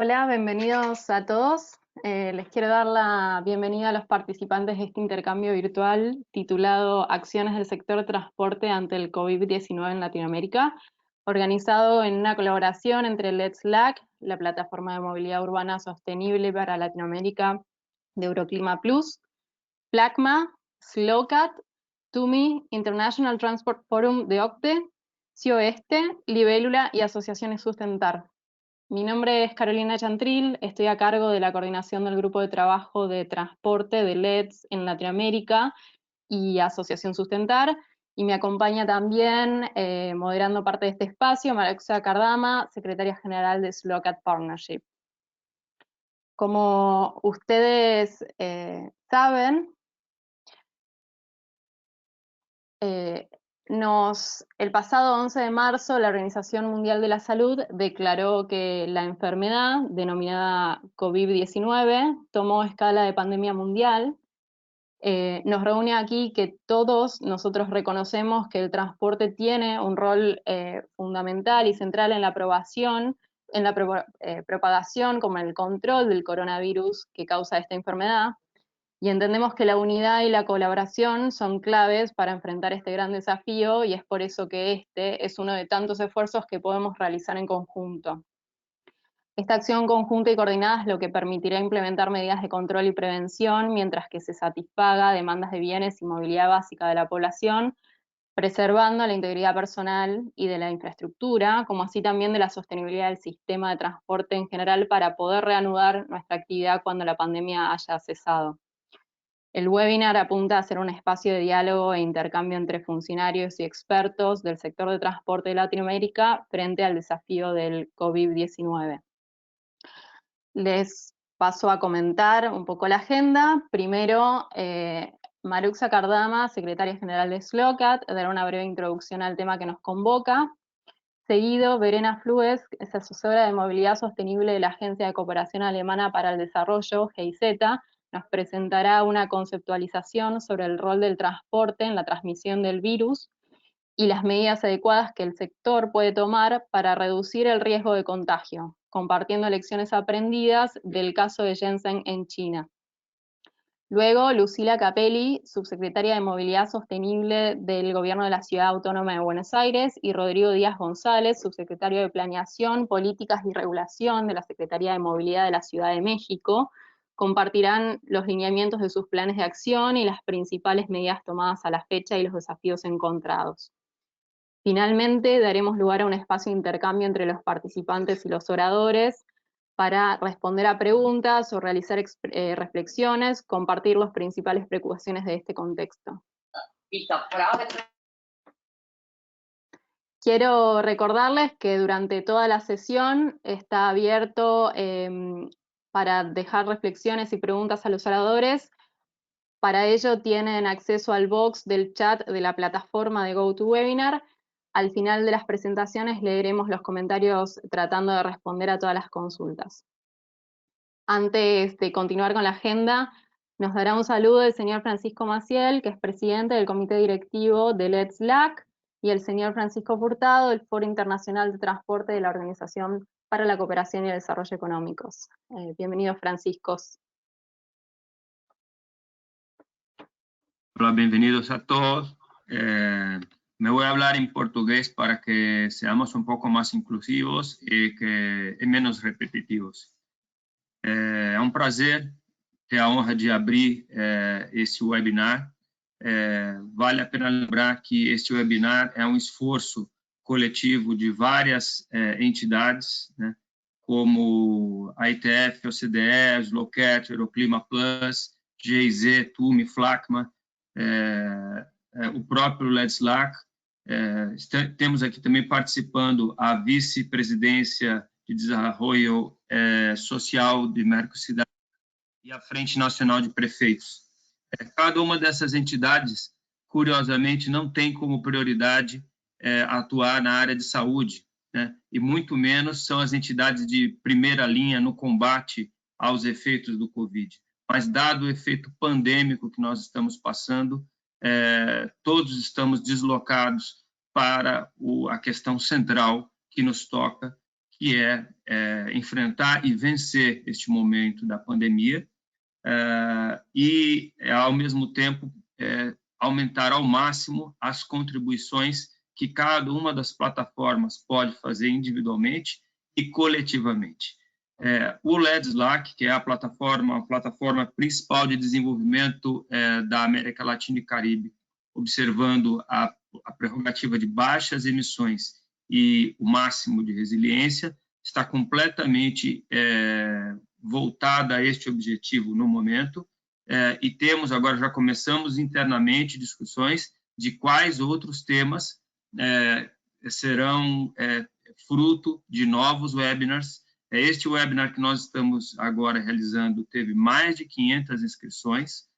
Hola, bienvenidos a todos. Les quiero dar la bienvenida a los participantes de este intercambio virtual titulado Acciones del sector transporte ante el COVID-19 en Latinoamérica, organizado en una colaboración entre Let's LAC, la plataforma de movilidad urbana sostenible para Latinoamérica de Euroclima Plus, PLACMA, SLOCAT, TUMI, International Transport Forum de OCTE, CIOESTE, Libélula y Asociaciones Sustentar. Mi nombre es Carolina Chantril, estoy a cargo de la coordinación del grupo de trabajo de transporte de LEDS en Latinoamérica y Asociación Sustentar, y me acompaña también, moderando parte de este espacio, Maruxa Cardama, secretaria general de SLOCAT Partnership. Como ustedes saben, el pasado 11 de marzo la Organización Mundial de la Salud declaró que la enfermedad, denominada COVID-19, tomó escala de pandemia mundial. Nos reúne aquí que todos nosotros reconocemos que el transporte tiene un rol fundamental y central en la propagación como en el control del coronavirus que causa esta enfermedad. Y entendemos que la unidad y la colaboración son claves para enfrentar este gran desafío, y es por eso que este es uno de tantos esfuerzos que podemos realizar en conjunto. Esta acción conjunta y coordinada es lo que permitirá implementar medidas de control y prevención mientras que se satisfaga demandas de bienes y movilidad básica de la población, preservando la integridad personal y de la infraestructura, como así también de la sostenibilidad del sistema de transporte en general para poder reanudar nuestra actividad cuando la pandemia haya cesado. El webinar apunta a ser un espacio de diálogo e intercambio entre funcionarios y expertos del sector de transporte de Latinoamérica frente al desafío del COVID-19. Les paso a comentar un poco la agenda. Primero, Maruxa Cardama, secretaria general de SLOCAT, dará una breve introducción al tema que nos convoca. Seguido, Verena Flues, es asesora de movilidad sostenible de la Agencia de Cooperación Alemana para el Desarrollo, GIZ, nos presentará una conceptualización sobre el rol del transporte en la transmisión del virus y las medidas adecuadas que el sector puede tomar para reducir el riesgo de contagio, compartiendo lecciones aprendidas del caso de Shenzhen en China. Luego, Lucila Capelli, subsecretaria de Movilidad Sostenible del Gobierno de la Ciudad Autónoma de Buenos Aires, y Rodrigo Díaz González, subsecretario de Planeación, Políticas y Regulación de la Secretaría de Movilidad de la Ciudad de México, compartirán los lineamientos de sus planes de acción y las principales medidas tomadas a la fecha y los desafíos encontrados. Finalmente, daremos lugar a un espacio de intercambio entre los participantes y los oradores para responder a preguntas o realizar reflexiones, compartir las principales preocupaciones de este contexto. Quiero recordarles que durante toda la sesión está abierto para dejar reflexiones y preguntas a los oradores. Para ello tienen acceso al box del chat de la plataforma de GoToWebinar. Al final de las presentaciones leeremos los comentarios tratando de responder a todas las consultas. Antes de continuar con la agenda, nos dará un saludo el señor Francisco Maciel, que es presidente del comité directivo de Let's LAC, y el señor Francisco Furtado, del Foro Internacional de Transporte de la Organización para la Cooperación y el Desarrollo Económicos. Bienvenidos, Franciscos. Hola, bienvenidos a todos. Me voy a hablar en portugués para que seamos un poco más inclusivos y menos repetitivos. É um prazer ter a honra de abrir esse webinar. Vale a pena lembrar que este webinar é um esforço coletivo de várias entidades, né, como a ITF, OCDE, SLOCAT, Euroclima Plus, GIZ, TUMI, FLACMA, o próprio Let's LAC. Temos aqui também participando a vice-presidência de Desenvolvimento Social de Mercosidade e a Frente Nacional de Prefeitos. Cada uma dessas entidades, curiosamente, não tem como prioridade atuar na área de saúde, né? E muito menos são as entidades de primeira linha no combate aos efeitos do Covid. Mas, dado o efeito pandêmico que nós estamos passando, todos estamos deslocados para a questão central que nos toca, que é enfrentar e vencer este momento da pandemia e, ao mesmo tempo, aumentar ao máximo as contribuições que cada uma das plataformas pode fazer individualmente e coletivamente. O LEDSLAC, que é a plataforma principal de desenvolvimento da América Latina e Caribe, observando a prerrogativa de baixas emissões e o máximo de resiliência, está completamente voltada a este objetivo no momento, e temos agora, já começamos internamente discussões de quais outros temas serão fruto de novos webinars. Este webinar que nós estamos agora realizando teve mais de 500 inscrições.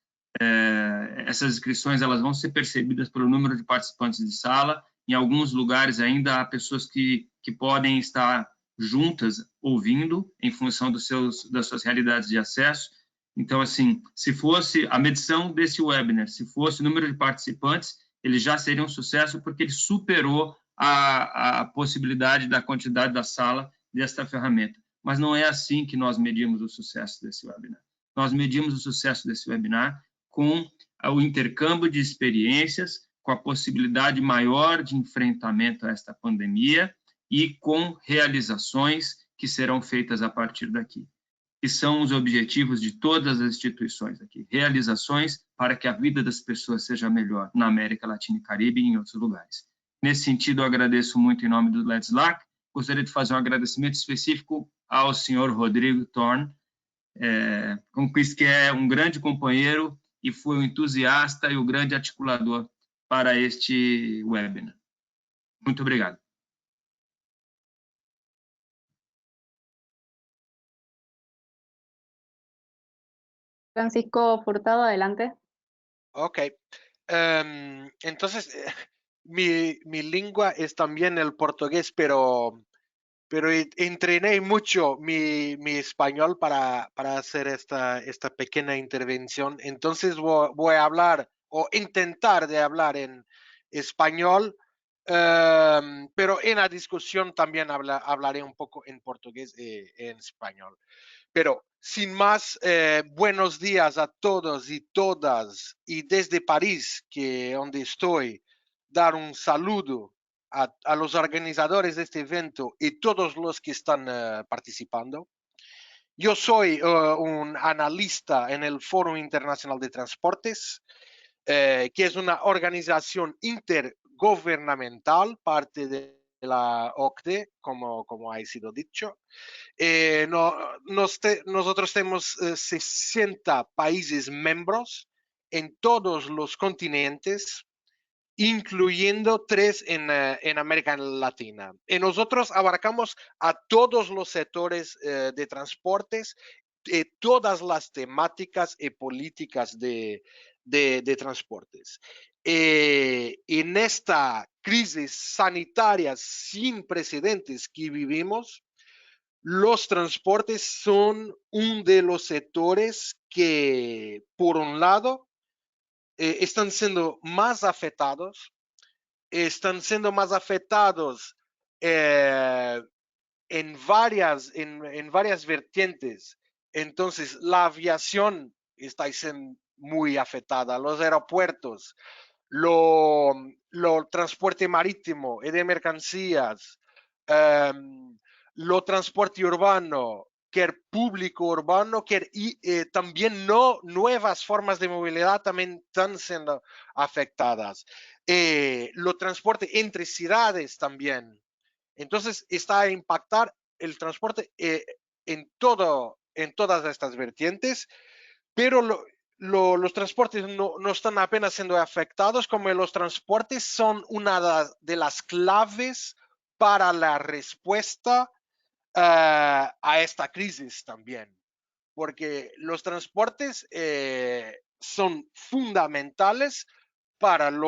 Essas inscrições elas vão ser percebidas pelo número de participantes de sala. Em alguns lugares ainda há pessoas que podem estar juntas ouvindo em função das suas realidades de acesso. Então, assim, se fosse a medição desse webinar, se fosse o número de participantes, ele já seria um sucesso porque ele superou a possibilidade da quantidade da sala desta ferramenta. Mas não é assim que nós medimos o sucesso desse webinar. Nós medimos o sucesso desse webinar com o intercâmbio de experiências, com a possibilidade maior de enfrentamento a esta pandemia e com realizações que serão feitas a partir daqui, que são os objetivos de todas as instituições aqui, realizações para que a vida das pessoas seja melhor na América Latina e Caribe e em outros lugares. Nesse sentido, eu agradeço muito em nome do LEDSLAC. Gostaria de fazer um agradecimento específico ao senhor Rodrigo Thorn, que é um grande companheiro e foi um entusiasta e o grande articulador para este webinar. Muito obrigado. Francisco Furtado, adelante. Ok. Entonces, mi lengua es también el portugués, pero entrené mucho mi español para hacer esta pequeña intervención. Entonces voy a hablar o intentar de hablar en español, pero en la discusión también hablaré un poco en portugués y en español. Pero sin más, buenos días a todos y todas. Y desde París, donde estoy, dar un saludo a los organizadores de este evento y todos los que están participando. Yo soy un analista en el Foro Internacional de Transportes, que es una organización intergubernamental, parte de la OCDE, como ha sido dicho. Nosotros tenemos 60 países miembros en todos los continentes, incluyendo 3 en América Latina. Y nosotros abarcamos a todos los sectores de transportes, todas las temáticas y políticas de transportes. En esta crisis sanitaria sin precedentes que vivimos, los transportes son uno de los sectores que, por un lado, están siendo más afectados, en varias vertientes. Entonces, la aviación está siendo muy afectada, los aeropuertos, lo transporte marítimo y de mercancías, lo transporte urbano, quer público urbano, quer también nuevas formas de movilidad también están siendo afectadas. Lo transporte entre ciudades también. Entonces, está a impactar el transporte en todas estas vertientes, pero los transportes no están apenas siendo afectados, como los transportes son una de las claves para la respuesta a esta crisis también, porque los transportes son fundamentales para el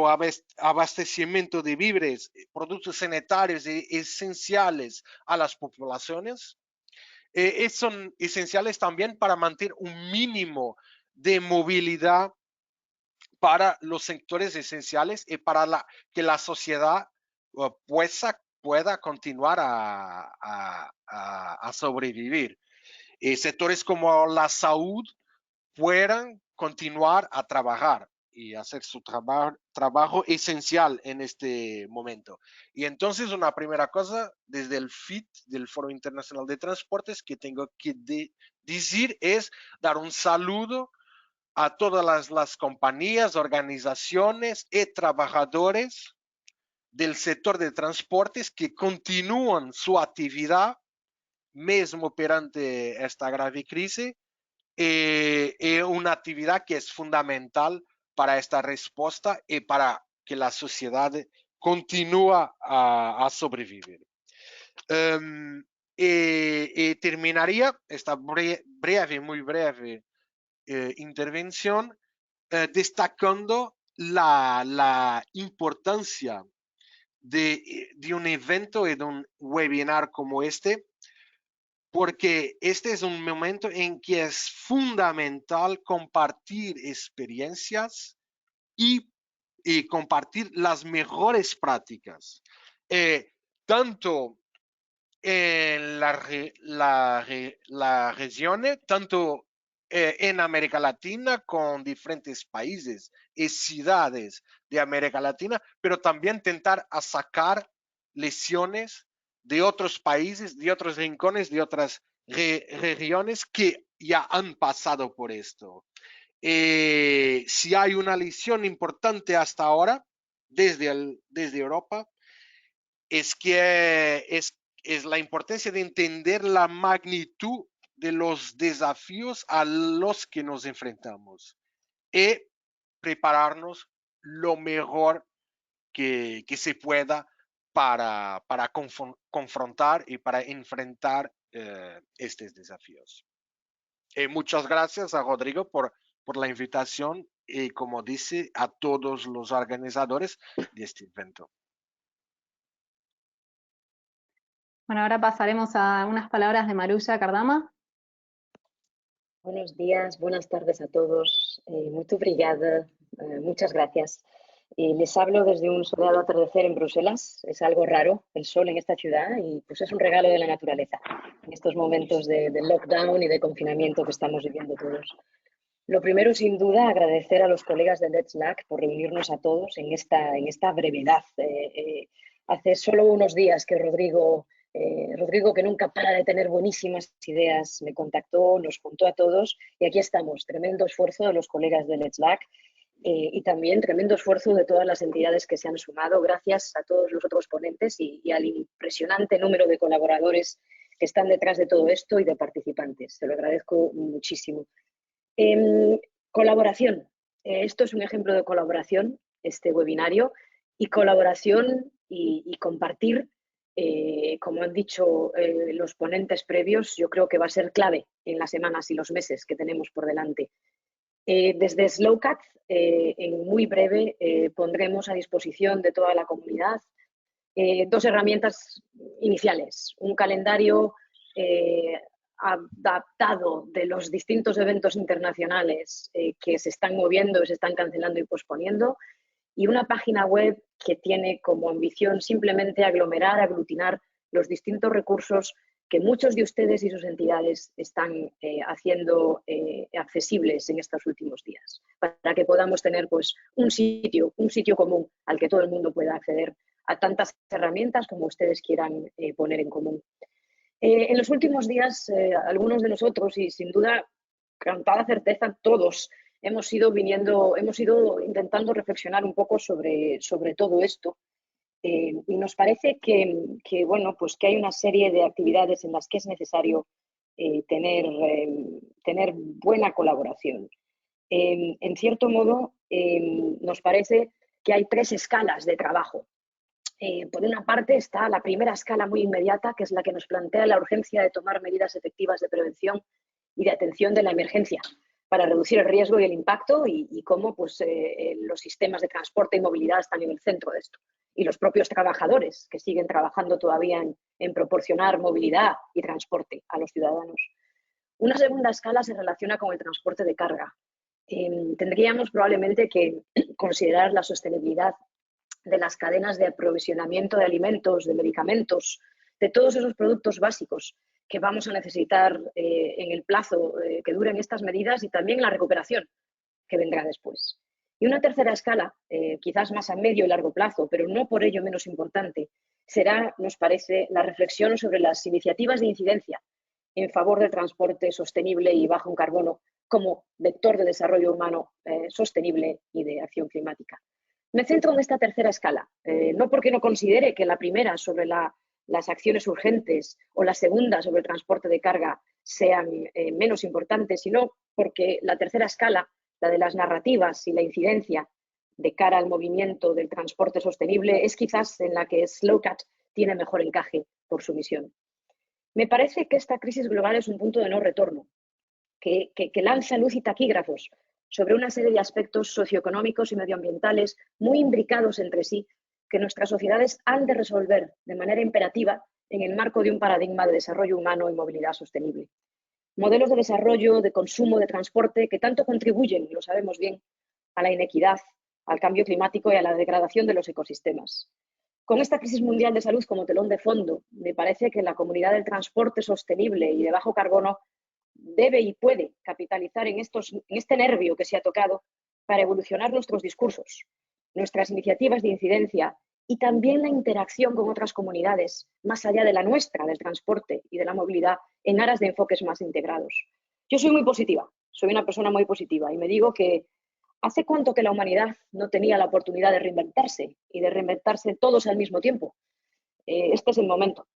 abastecimiento de víveres, productos sanitarios esenciales a las poblaciones. Son esenciales también para mantener un mínimo de movilidad para los sectores esenciales y para que la sociedad pueda continuar a sobrevivir. Sectores como la salud puedan continuar a trabajar y hacer su trabajo esencial en este momento. Y entonces una primera cosa desde el FIT, del Foro Internacional de Transportes, que tengo que decir es dar un saludo a todas las compañías, organizaciones y trabajadores del sector de transportes que continúan su actividad mesmo perante esta grave crisis, una actividad que es fundamental para esta respuesta y para que la sociedad continúe a sobrevivir. Terminaría esta muy breve intervención destacando la importancia de un evento y de un webinar como este, porque este es un momento en que es fundamental compartir experiencias y compartir las mejores prácticas, tanto en la región, tanto en América Latina con diferentes países y ciudades de América Latina, pero también intentar sacar lecciones de otros países, de otros rincones, de otras regiones que ya han pasado por esto. Si hay una lección importante hasta ahora desde Europa, es que es la importancia de entender la magnitud de los desafíos a los que nos enfrentamos y prepararnos lo mejor que se pueda para confrontar y para enfrentar estos desafíos. Muchas gracias a Rodrigo por la invitación y, como dice, a todos los organizadores de este evento. Bueno, ahora pasaremos a unas palabras de Maruja Cardama. Buenos días, buenas tardes a todos. Muy obrigada, muchas gracias. Les hablo desde un soleado atardecer en Bruselas. Es algo raro el sol en esta ciudad y pues es un regalo de la naturaleza en estos momentos de lockdown y de confinamiento que estamos viviendo todos. Lo primero, sin duda, agradecer a los colegas de Let's Lack por reunirnos a todos en esta brevedad. Hace solo unos días que Rodrigo, que nunca para de tener buenísimas ideas, me contactó, nos juntó a todos y aquí estamos. Tremendo esfuerzo de los colegas de Let's Lack y también tremendo esfuerzo de todas las entidades que se han sumado. Gracias a todos los otros ponentes y al impresionante número de colaboradores que están detrás de todo esto y de participantes. Se lo agradezco muchísimo. Colaboración. Esto es un ejemplo de colaboración, este webinario, y colaboración y compartir, como han dicho los ponentes previos, yo creo que va a ser clave en las semanas y los meses que tenemos por delante. Desde Slowcat, en muy breve, pondremos a disposición de toda la comunidad dos herramientas iniciales, un calendario adaptado de los distintos eventos internacionales que se están moviendo, se están cancelando y posponiendo, y una página web que tiene como ambición simplemente aglomerar, aglutinar los distintos recursos que muchos de ustedes y sus entidades están haciendo accesibles en estos últimos días, para que podamos tener pues, un sitio común al que todo el mundo pueda acceder a tantas herramientas como ustedes quieran poner en común. En los últimos días, algunos de nosotros, y sin duda, con toda certeza, todos, hemos ido intentando reflexionar un poco sobre todo esto. Y nos parece que, bueno, pues que hay una serie de actividades en las que es necesario tener buena colaboración. En cierto modo, nos parece que hay tres escalas de trabajo. Por una parte está la primera escala muy inmediata, que es la que nos plantea la urgencia de tomar medidas efectivas de prevención y de atención de la emergencia para reducir el riesgo y el impacto y cómo pues, los sistemas de transporte y movilidad están en el centro de esto. Y los propios trabajadores que siguen trabajando todavía en proporcionar movilidad y transporte a los ciudadanos. Una segunda escala se relaciona con el transporte de carga. Tendríamos probablemente que considerar la sostenibilidad de las cadenas de aprovisionamiento de alimentos, de medicamentos, de todos esos productos básicos que vamos a necesitar en el plazo que duren estas medidas y también la recuperación que vendrá después. Y una tercera escala, quizás más a medio y largo plazo, pero no por ello menos importante, será, nos parece, la reflexión sobre las iniciativas de incidencia en favor del transporte sostenible y bajo en carbono como vector de desarrollo humano sostenible y de acción climática. Me centro en esta tercera escala, no porque no considere que la primera sobre las acciones urgentes o la segunda sobre el transporte de carga sean menos importantes, sino porque la tercera escala, la de las narrativas y la incidencia de cara al movimiento del transporte sostenible, es quizás en la que SLOCAT tiene mejor encaje por su misión. Me parece que esta crisis global es un punto de no retorno, que lanza luz y taquígrafos sobre una serie de aspectos socioeconómicos y medioambientales muy imbricados entre sí, que nuestras sociedades han de resolver de manera imperativa en el marco de un paradigma de desarrollo humano y movilidad sostenible. Modelos de desarrollo, de consumo, de transporte que tanto contribuyen, lo sabemos bien, a la inequidad, al cambio climático y a la degradación de los ecosistemas. Con esta crisis mundial de salud como telón de fondo, me parece que la comunidad del transporte sostenible y de bajo carbono debe y puede capitalizar en este nervio que se ha tocado para evolucionar nuestros discursos, nuestras iniciativas de incidencia y también la interacción con otras comunidades, más allá de la nuestra, del transporte y de la movilidad, en aras de enfoques más integrados. Yo soy muy positiva, soy una persona muy positiva y me digo que ¿hace cuánto que la humanidad no tenía la oportunidad de reinventarse y de reinventarse todos al mismo tiempo? Este es el momento.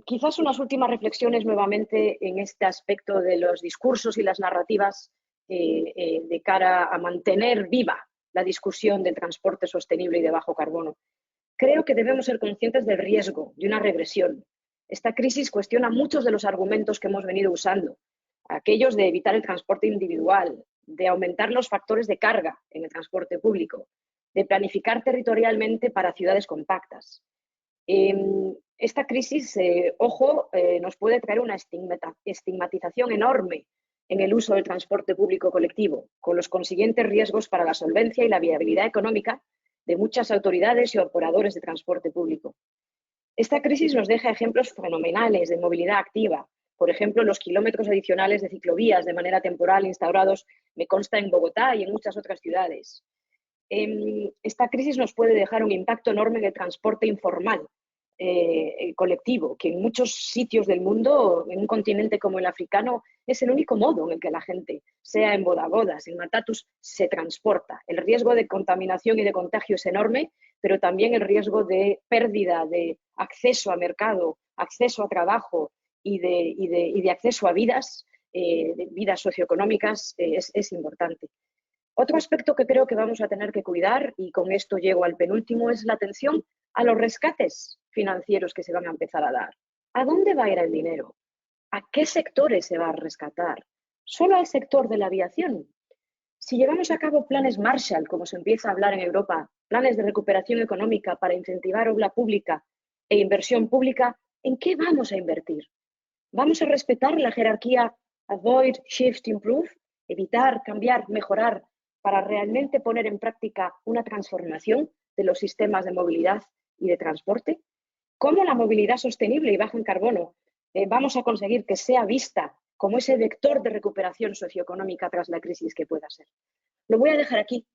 Quizás unas últimas reflexiones nuevamente en este aspecto de los discursos y las narrativas de cara a mantener viva la discusión del transporte sostenible y de bajo carbono. Creo que debemos ser conscientes del riesgo de una regresión. Esta crisis cuestiona muchos de los argumentos que hemos venido usando, aquellos de evitar el transporte individual, de aumentar los factores de carga en el transporte público, de planificar territorialmente para ciudades compactas. Esta crisis, nos puede traer una estigmatización enorme en el uso del transporte público colectivo, con los consiguientes riesgos para la solvencia y la viabilidad económica de muchas autoridades y operadores de transporte público. Esta crisis nos deja ejemplos fenomenales de movilidad activa, por ejemplo, los kilómetros adicionales de ciclovías de manera temporal instaurados, me consta, en Bogotá y en muchas otras ciudades. Esta crisis nos puede dejar un impacto enorme en el transporte informal, colectivo, que en muchos sitios del mundo, en un continente como el africano, es el único modo en el que la gente, sea en bodabodas, en matatus, se transporta. El riesgo de contaminación y de contagio es enorme, pero también el riesgo de pérdida de acceso a mercado, acceso a trabajo y de acceso a vidas, vidas socioeconómicas, es importante. Otro aspecto que creo que vamos a tener que cuidar, y con esto llego al penúltimo, es la atención a los rescates financieros que se van a empezar a dar. ¿A dónde va a ir el dinero? ¿A qué sectores se va a rescatar? ¿Solo al sector de la aviación? Si llevamos a cabo planes Marshall, como se empieza a hablar en Europa, planes de recuperación económica para incentivar obra pública e inversión pública, ¿en qué vamos a invertir? ¿Vamos a respetar la jerarquía Avoid, Shift, Improve? Evitar, cambiar, mejorar, para realmente poner en práctica una transformación de los sistemas de movilidad y de transporte. ¿Cómo la movilidad sostenible y baja en carbono vamos a conseguir que sea vista como ese vector de recuperación socioeconómica tras la crisis que pueda ser? Lo voy a dejar aquí,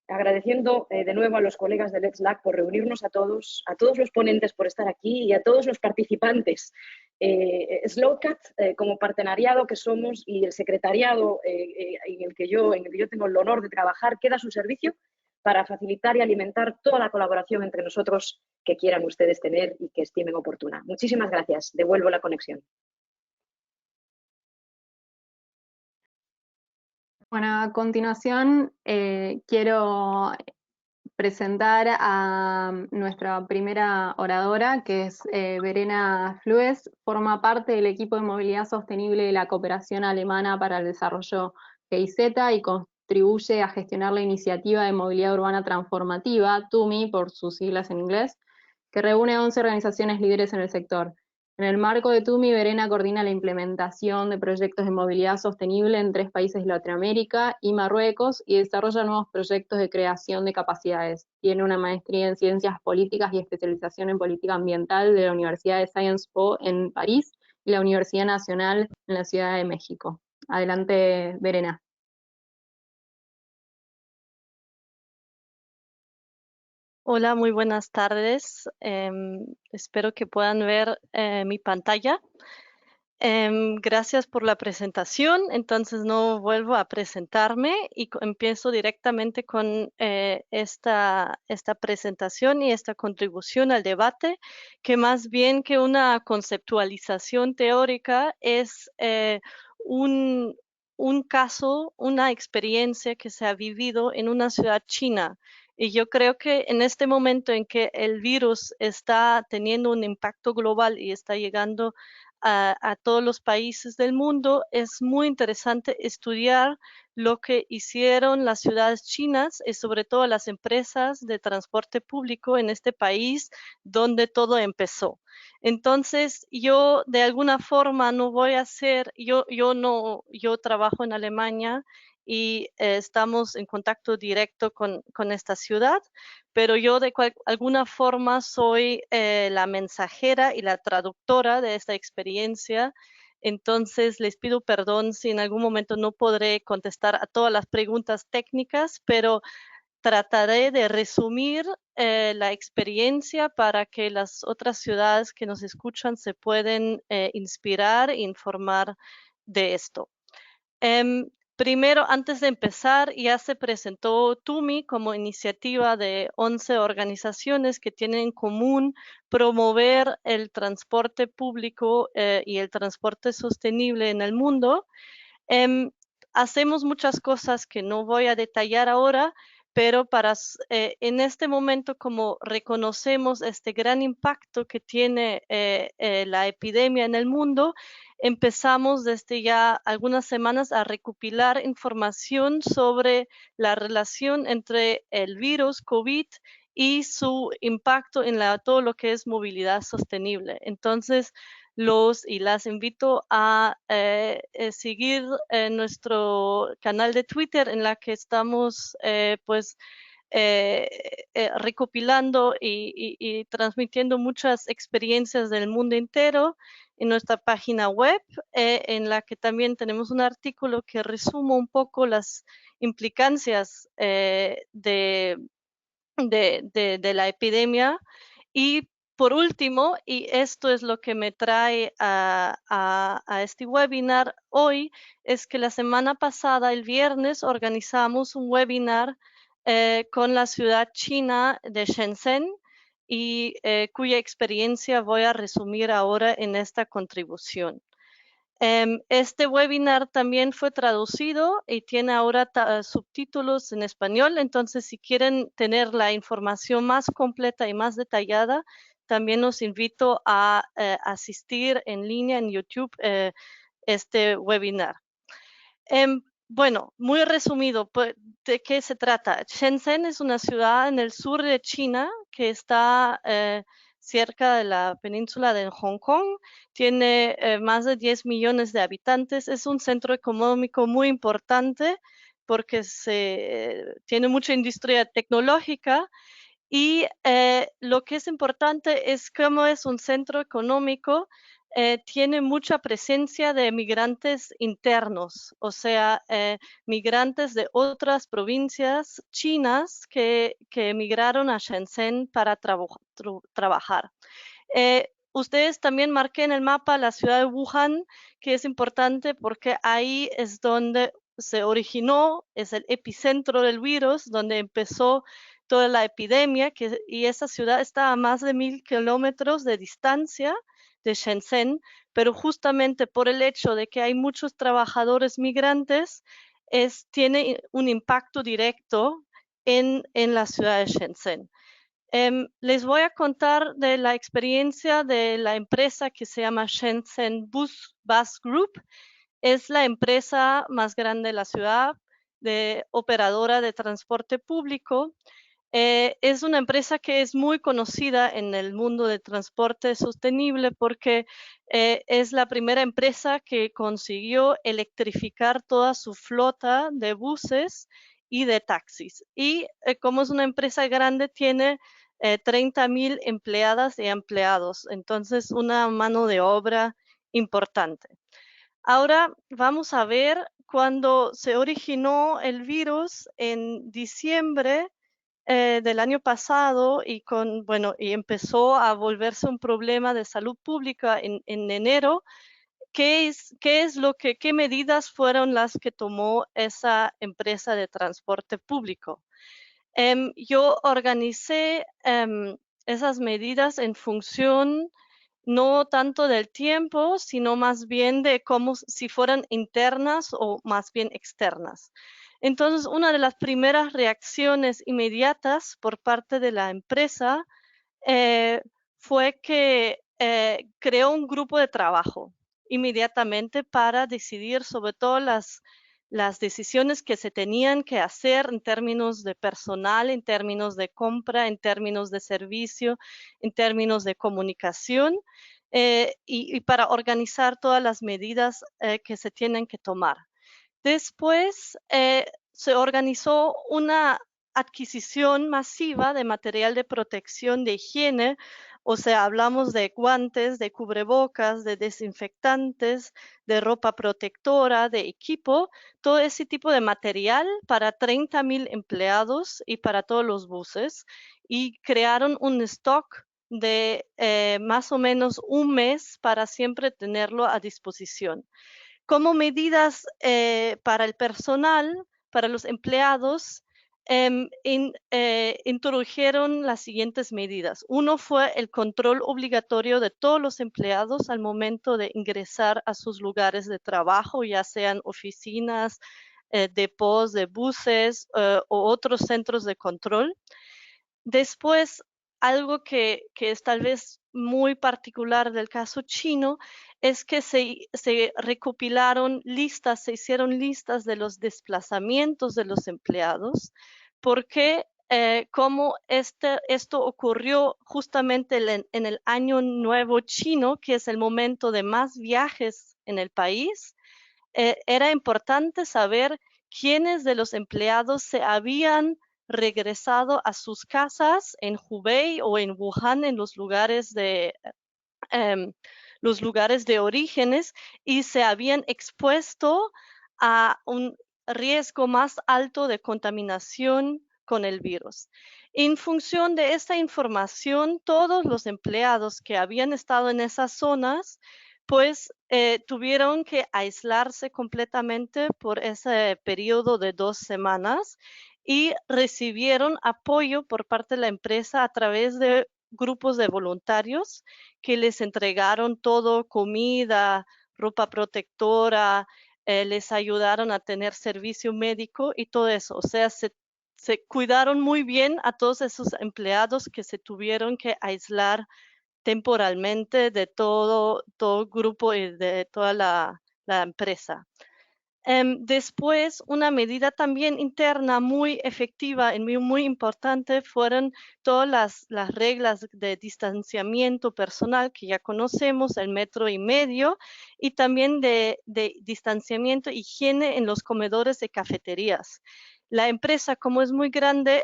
agradeciendo de nuevo a los colegas de Let's LAC por reunirnos a todos los ponentes por estar aquí y a todos los participantes. SLOCAT, como partenariado que somos, y el secretariado en el que yo tengo el honor de trabajar, queda a su servicio para facilitar y alimentar toda la colaboración entre nosotros que quieran ustedes tener y que estimen oportuna. Muchísimas gracias. Devuelvo la conexión. Bueno, a continuación quiero presentar a nuestra primera oradora, que es Verena Flues. Forma parte del equipo de movilidad sostenible de la Cooperación Alemana para el Desarrollo GIZ y contribuye a gestionar la iniciativa de movilidad urbana transformativa, TUMI por sus siglas en inglés, que reúne 11 organizaciones líderes en el sector. En el marco de TUMI, Verena coordina la implementación de proyectos de movilidad sostenible en 3 países de Latinoamérica y Marruecos y desarrolla nuevos proyectos de creación de capacidades. Tiene una maestría en Ciencias Políticas y especialización en Política Ambiental de la Universidad de Sciences Po en París y la Universidad Nacional en la Ciudad de México. Adelante, Verena. Hola, muy buenas tardes. Espero que puedan ver mi pantalla. Gracias por la presentación. Entonces no vuelvo a presentarme y empiezo directamente con esta presentación y esta contribución al debate, que más bien que una conceptualización teórica es un caso, una experiencia que se ha vivido en una ciudad china. Y yo creo que en este momento en que el virus está teniendo un impacto global y está llegando a todos los países del mundo, es muy interesante estudiar lo que hicieron las ciudades chinas y sobre todo las empresas de transporte público en este país donde todo empezó. Entonces, yo de alguna forma no voy a hacer, yo trabajo en Alemania y estamos en contacto directo con esta ciudad, pero yo de alguna forma soy la mensajera y la traductora de esta experiencia. Entonces, les pido perdón si en algún momento no podré contestar a todas las preguntas técnicas, pero trataré de resumir la experiencia para que las otras ciudades que nos escuchan se pueden inspirar e informar de esto. Primero, antes de empezar, ya se presentó TUMI como iniciativa de 11 organizaciones que tienen en común promover el transporte público y el transporte sostenible en el mundo. Hacemos muchas cosas que no voy a detallar ahora, pero en este momento, como reconocemos este gran impacto que tiene la epidemia en el mundo, empezamos desde ya algunas semanas a recopilar información sobre la relación entre el virus COVID y su impacto en todo lo que es movilidad sostenible. Entonces, las invito a seguir nuestro canal de Twitter, en la que estamos recopilando y transmitiendo muchas experiencias del mundo entero, en nuestra página web, en la que también tenemos un artículo que resume un poco las implicancias de la epidemia. Y por último, y esto es lo que me trae a este webinar hoy, es que la semana pasada, el viernes, organizamos un webinar con la ciudad china de Shenzhen y cuya experiencia voy a resumir ahora en esta contribución. Este webinar también fue traducido y tiene ahora subtítulos en español, entonces si quieren tener la información más completa y más detallada, también los invito a asistir en línea en YouTube este webinar. Bueno, muy resumido, ¿de qué se trata? Shenzhen es una ciudad en el sur de China que está cerca de la península de Hong Kong. Tiene más de 10 millones de habitantes. Es un centro económico muy importante porque tiene mucha industria tecnológica. Y lo que es importante es cómo es un centro económico, tiene mucha presencia de migrantes internos, o sea, migrantes de otras provincias chinas que emigraron a Shenzhen para trabajar. Ustedes también marqué en el mapa la ciudad de Wuhan, que es importante porque ahí es donde se originó, es el epicentro del virus, donde empezó toda la epidemia, y esa ciudad está a más de 1000 kilómetros de distancia de Shenzhen, pero justamente por el hecho de que hay muchos trabajadores migrantes, tiene un impacto directo en la ciudad de Shenzhen. Les voy a contar de la experiencia de la empresa que se llama Shenzhen Bus Group. Es la empresa más grande de la ciudad, operadora de transporte público. Es una empresa que es muy conocida en el mundo del transporte sostenible porque es la primera empresa que consiguió electrificar toda su flota de buses y de taxis. Y como es una empresa grande, tiene 30,000 empleadas y empleados, entonces una mano de obra importante. Ahora vamos a ver cuando se originó el virus en diciembre del año pasado y empezó a volverse un problema de salud pública en enero. ¿Qué medidas fueron las que tomó esa empresa de transporte público? Yo organicé esas medidas en función no tanto del tiempo, sino más bien de cómo, si fueran internas o más bien externas. Entonces, una de las primeras reacciones inmediatas por parte de la empresa fue que creó un grupo de trabajo inmediatamente para decidir sobre todo las decisiones que se tenían que hacer en términos de personal, en términos de compra, en términos de servicio, en términos de comunicación y para organizar todas las medidas que se tienen que tomar. Después se organizó una adquisición masiva de material de protección de higiene, o sea, hablamos de guantes, de cubrebocas, de desinfectantes, de ropa protectora, de equipo, todo ese tipo de material para 30,000 empleados y para todos los buses, y crearon un stock de más o menos un mes para siempre tenerlo a disposición. Como medidas para el personal, para los empleados, introdujeron las siguientes medidas. Uno fue el control obligatorio de todos los empleados al momento de ingresar a sus lugares de trabajo, ya sean oficinas, depots de buses o otros centros de control. Después, algo que es tal vez muy particular del caso chino es que se recopilaron listas, se hicieron listas de los desplazamientos de los empleados, porque como esto ocurrió justamente en el Año Nuevo Chino, que es el momento de más viajes en el país, era importante saber quiénes de los empleados se habían regresado a sus casas en Hubei o en Wuhan, en los lugares de orígenes, y se habían expuesto a un riesgo más alto de contaminación con el virus. En función de esta información, todos los empleados que habían estado en esas zonas, pues tuvieron que aislarse completamente por ese periodo de 2 semanas y recibieron apoyo por parte de la empresa a través de grupos de voluntarios que les entregaron todo, comida, ropa protectora, les ayudaron a tener servicio médico y todo eso. O sea, se cuidaron muy bien a todos esos empleados que se tuvieron que aislar temporalmente de todo grupo y de toda la empresa. Después, una medida también interna muy efectiva y muy importante fueron todas las reglas de distanciamiento personal que ya conocemos, el 1,5 metros, y también de distanciamiento, higiene en los comedores de cafeterías. La empresa, como es muy grande,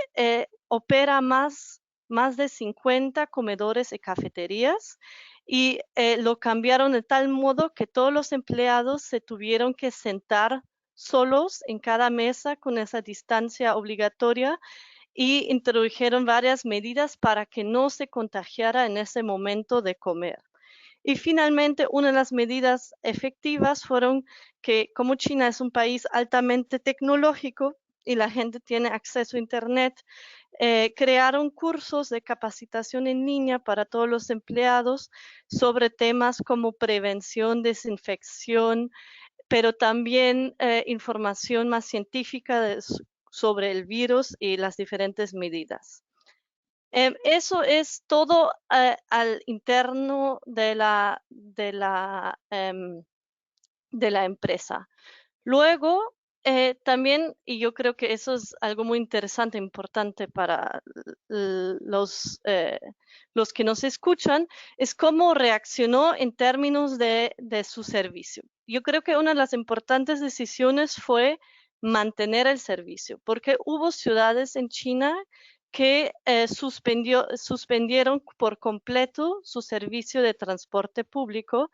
opera más de 50 comedores y cafeterías, y lo cambiaron de tal modo que todos los empleados se tuvieron que sentar solos en cada mesa con esa distancia obligatoria y introdujeron varias medidas para que no se contagiara en ese momento de comer. Y finalmente, una de las medidas efectivas fueron que, como China es un país altamente tecnológico y la gente tiene acceso a Internet, crearon cursos de capacitación en línea para todos los empleados sobre temas como prevención, desinfección, pero también información más científica sobre el virus y las diferentes medidas. Eso es todo al interno de la empresa. Luego, también, y yo creo que eso es algo muy interesante, importante para los que nos escuchan, es cómo reaccionó en términos de su servicio. Yo creo que una de las importantes decisiones fue mantener el servicio, porque hubo ciudades en China que suspendieron por completo su servicio de transporte público.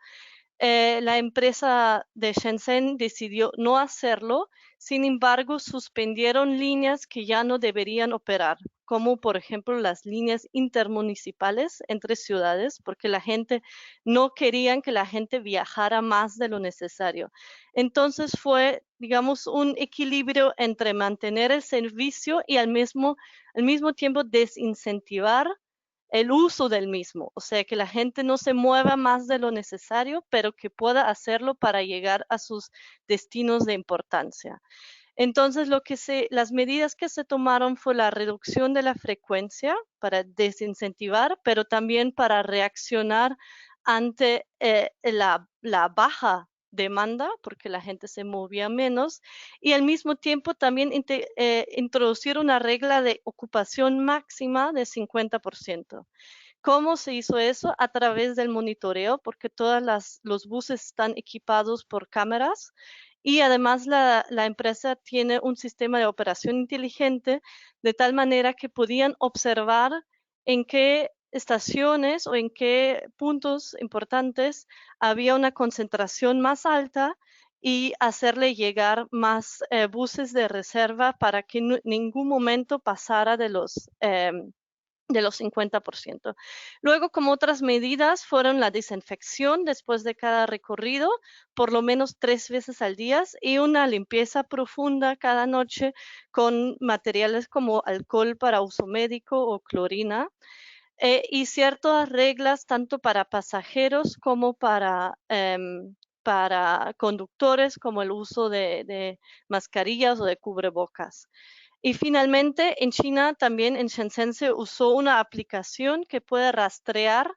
La empresa de Shenzhen decidió no hacerlo, sin embargo, suspendieron líneas que ya no deberían operar, como por ejemplo las líneas intermunicipales entre ciudades, porque la gente no querían que la gente viajara más de lo necesario. Entonces fue, digamos, un equilibrio entre mantener el servicio y al mismo tiempo desincentivar el uso del mismo, o sea, que la gente no se mueva más de lo necesario, pero que pueda hacerlo para llegar a sus destinos de importancia. Entonces, las medidas que se tomaron fue la reducción de la frecuencia para desincentivar, pero también para reaccionar ante la baja demanda, porque la gente se movía menos, y al mismo tiempo también introducir una regla de ocupación máxima de 50%. ¿Cómo se hizo eso? A través del monitoreo, porque todos los buses están equipados por cámaras y además la empresa tiene un sistema de operación inteligente de tal manera que podían observar en qué estaciones o en qué puntos importantes había una concentración más alta y hacerle llegar más buses de reserva para que en ningún momento pasara de los 50%. Luego, como otras medidas, fueron la desinfección después de cada recorrido, por lo menos 3 veces al día, y una limpieza profunda cada noche con materiales como alcohol para uso médico o clorina. Y ciertas reglas tanto para pasajeros como para conductores, como el uso de mascarillas o de cubrebocas. Y finalmente, en China también en Shenzhen se usó una aplicación que puede rastrear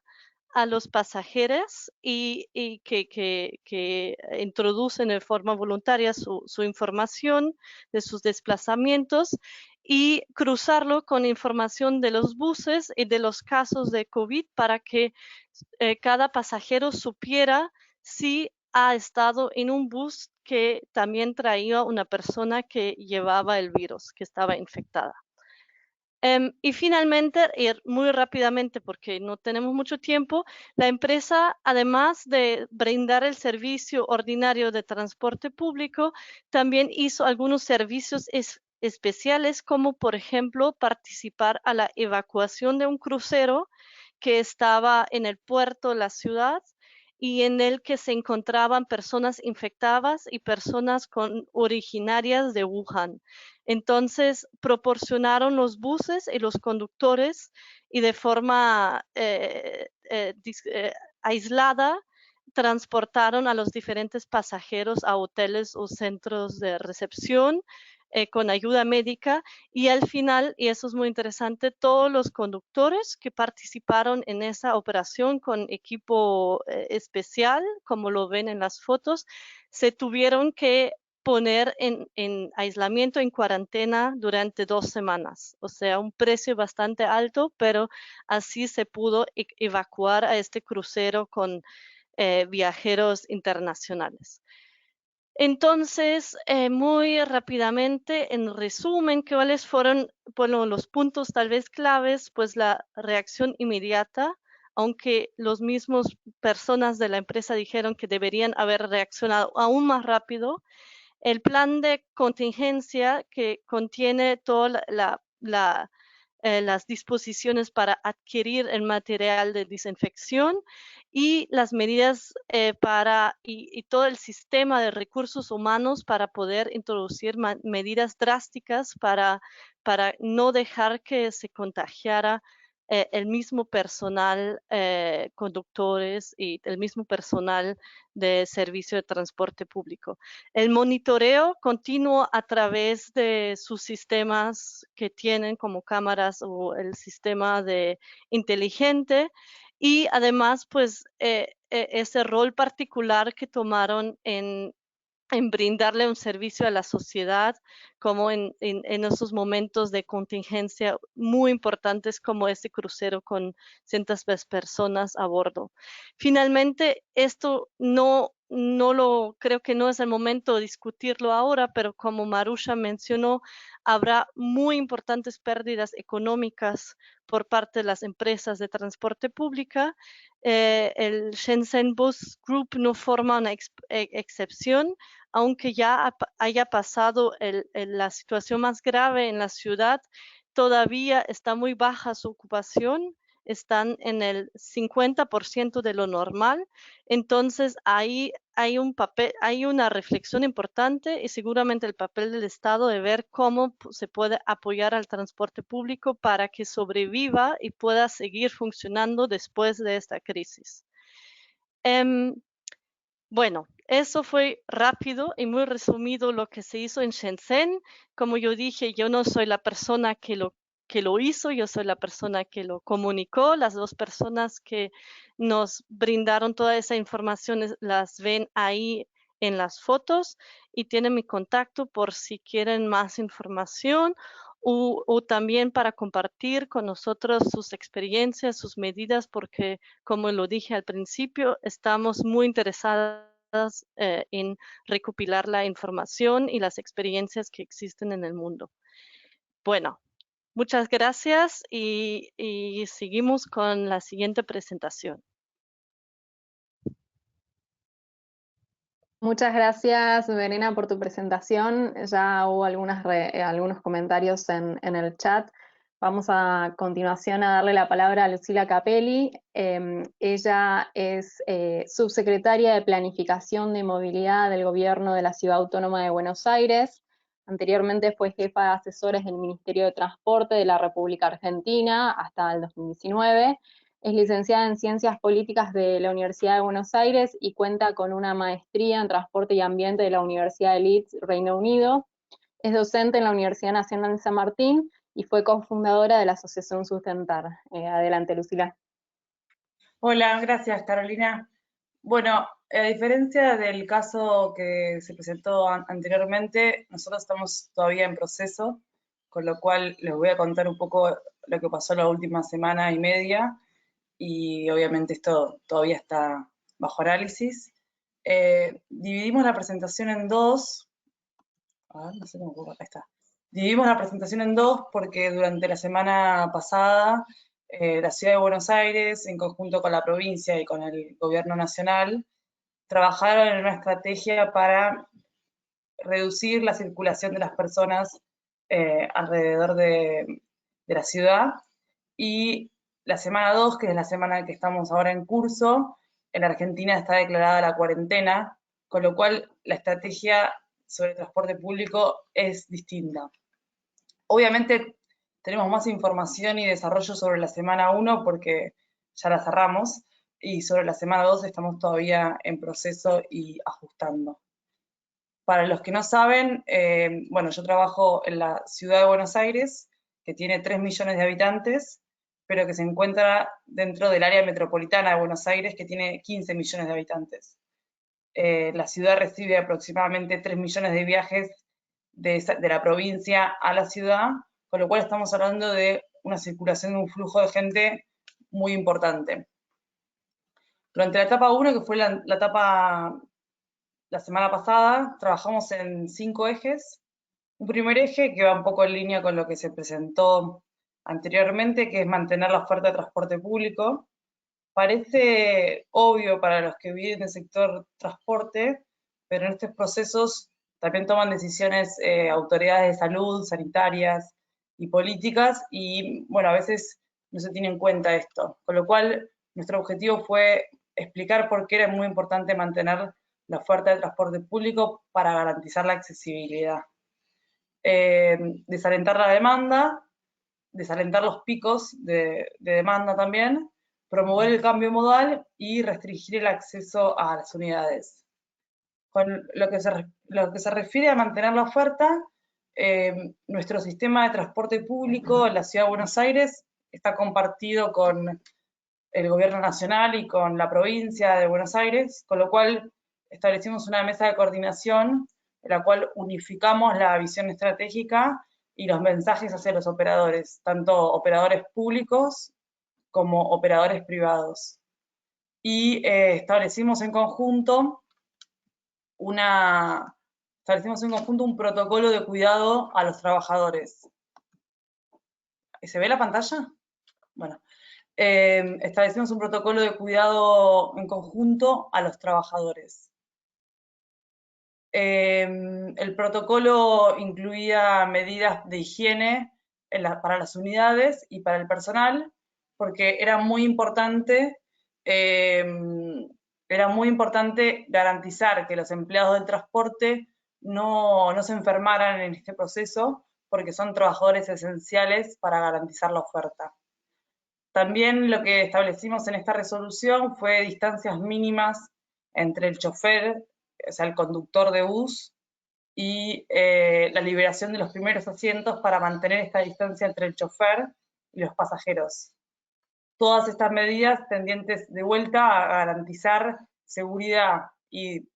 a los pasajeros y que introducen de forma voluntaria su información de sus desplazamientos y cruzarlo con información de los buses y de los casos de COVID para que cada pasajero supiera si ha estado en un bus que también traía una persona que llevaba el virus, que estaba infectada. Y finalmente, muy rápidamente, porque no tenemos mucho tiempo, la empresa, además de brindar el servicio ordinario de transporte público, también hizo algunos servicios especiales, como por ejemplo participar a la evacuación de un crucero que estaba en el puerto de la ciudad y en el que se encontraban personas infectadas y personas originarias de Wuhan. Entonces, proporcionaron los buses y los conductores y de forma aislada transportaron a los diferentes pasajeros a hoteles o centros de recepción con ayuda médica y al final, y eso es muy interesante, todos los conductores que participaron en esa operación con equipo especial, como lo ven en las fotos, se tuvieron que poner en aislamiento, en cuarentena durante 2 semanas. O sea, un precio bastante alto, pero así se pudo evacuar a este crucero con viajeros internacionales. Entonces, muy rápidamente, en resumen, ¿cuáles fueron los puntos tal vez claves? Pues la reacción inmediata, aunque los mismos personas de la empresa dijeron que deberían haber reaccionado aún más rápido. El plan de contingencia que contiene toda las disposiciones para adquirir el material de desinfección y las medidas y todo el sistema de recursos humanos para poder introducir medidas drásticas para no dejar que se contagiara el mismo personal, conductores y el mismo personal de servicio de transporte público. El monitoreo continuo a través de sus sistemas que tienen como cámaras o el sistema de inteligente y además pues ese rol particular que tomaron en en brindarle un servicio a la sociedad, como en esos momentos de contingencia muy importantes como este crucero con cientos de personas a bordo. Finalmente, esto creo que no es el momento de discutirlo ahora, pero como Marusha mencionó, habrá muy importantes pérdidas económicas por parte de las empresas de transporte pública. El Shenzhen Bus Group no forma una excepción, aunque ya haya pasado la situación más grave en la ciudad, todavía está muy baja su ocupación, están en el 50% de lo normal. Entonces ahí hay una reflexión importante y seguramente el papel del Estado de ver cómo se puede apoyar al transporte público para que sobreviva y pueda seguir funcionando después de esta crisis. Bueno, eso fue rápido y muy resumido lo que se hizo en Shenzhen. Como yo dije, yo no soy la persona que lo hizo, yo soy la persona que lo comunicó. Las dos personas que nos brindaron toda esa información las ven ahí en las fotos y tienen mi contacto por si quieren más información o también para compartir con nosotros sus experiencias, sus medidas, porque como lo dije al principio, estamos muy interesadas en recopilar la información y las experiencias que existen en el mundo. Bueno, muchas gracias y seguimos con la siguiente presentación. Muchas gracias, Verena, por tu presentación. Ya hubo algunos comentarios en el chat. Vamos a continuación a darle la palabra a Lucila Capelli. Ella es subsecretaria de Planificación de Movilidad del Gobierno de la Ciudad Autónoma de Buenos Aires. Anteriormente fue jefa de asesores del Ministerio de Transporte de la República Argentina hasta el 2019. Es licenciada en Ciencias Políticas de la Universidad de Buenos Aires y cuenta con una maestría en Transporte y Ambiente de la Universidad de Leeds, Reino Unido. Es docente en la Universidad Nacional de San Martín y fue cofundadora de la Asociación Sustentar. Adelante, Lucila. Hola, gracias, Carolina. Bueno, a diferencia del caso que se presentó anteriormente, nosotros estamos todavía en proceso, con lo cual les voy a contar un poco lo que pasó la última semana y media, y obviamente esto todavía está bajo análisis. Dividimos la presentación en dos. No sé cómo puedo, ahí está. Dividimos la presentación en dos porque durante la semana pasada la Ciudad de Buenos Aires, en conjunto con la provincia y con el gobierno nacional, trabajaron en una estrategia para reducir la circulación de las personas alrededor de la ciudad. Y la semana 2, que es la semana que estamos ahora en curso, en Argentina está declarada la cuarentena, con lo cual la estrategia sobre el transporte público es distinta. Obviamente tenemos más información y desarrollo sobre la semana 1 porque ya la cerramos, y sobre la semana 2 estamos todavía en proceso y ajustando. Para los que no saben, bueno, yo trabajo en la Ciudad de Buenos Aires, que tiene 3 millones de habitantes, pero que se encuentra dentro del área metropolitana de Buenos Aires, que tiene 15 millones de habitantes. La ciudad recibe aproximadamente 3 millones de viajes de la provincia a la ciudad, con lo cual estamos hablando de una circulación de un flujo de gente muy importante. Durante la etapa 1, que fue la etapa la semana pasada, trabajamos en 5 ejes. Un primer eje que va un poco en línea con lo que se presentó anteriormente, que es mantener la oferta de transporte público. Parece obvio para los que viven en el sector transporte, pero en estos procesos también toman decisiones autoridades de salud, sanitarias y políticas, y bueno, a veces no se tiene en cuenta esto. Con lo cual, nuestro objetivo fue explicar por qué era muy importante mantener la oferta de transporte público para garantizar la accesibilidad. Desalentar la demanda, desalentar los picos de demanda también, promover el cambio modal y restringir el acceso a las unidades. Con lo que se refiere a mantener la oferta, nuestro sistema de transporte público en la Ciudad de Buenos Aires está compartido con el gobierno nacional y con la provincia de Buenos Aires, con lo cual establecimos una mesa de coordinación en la cual unificamos la visión estratégica y los mensajes hacia los operadores, tanto operadores públicos como operadores privados. Y establecimos en conjunto un protocolo de cuidado a los trabajadores. ¿Se ve la pantalla? Bueno, establecimos un protocolo de cuidado en conjunto a los trabajadores. El protocolo incluía medidas de higiene para las unidades y para el personal, porque era muy importante garantizar que los empleados del transporte no se enfermaran en este proceso, porque son trabajadores esenciales para garantizar la oferta. También lo que establecimos en esta resolución fue distancias mínimas entre el chofer, o sea, el conductor de bus, y la liberación de los primeros asientos para mantener esta distancia entre el chofer y los pasajeros. Todas estas medidas tendientes de vuelta a garantizar seguridad y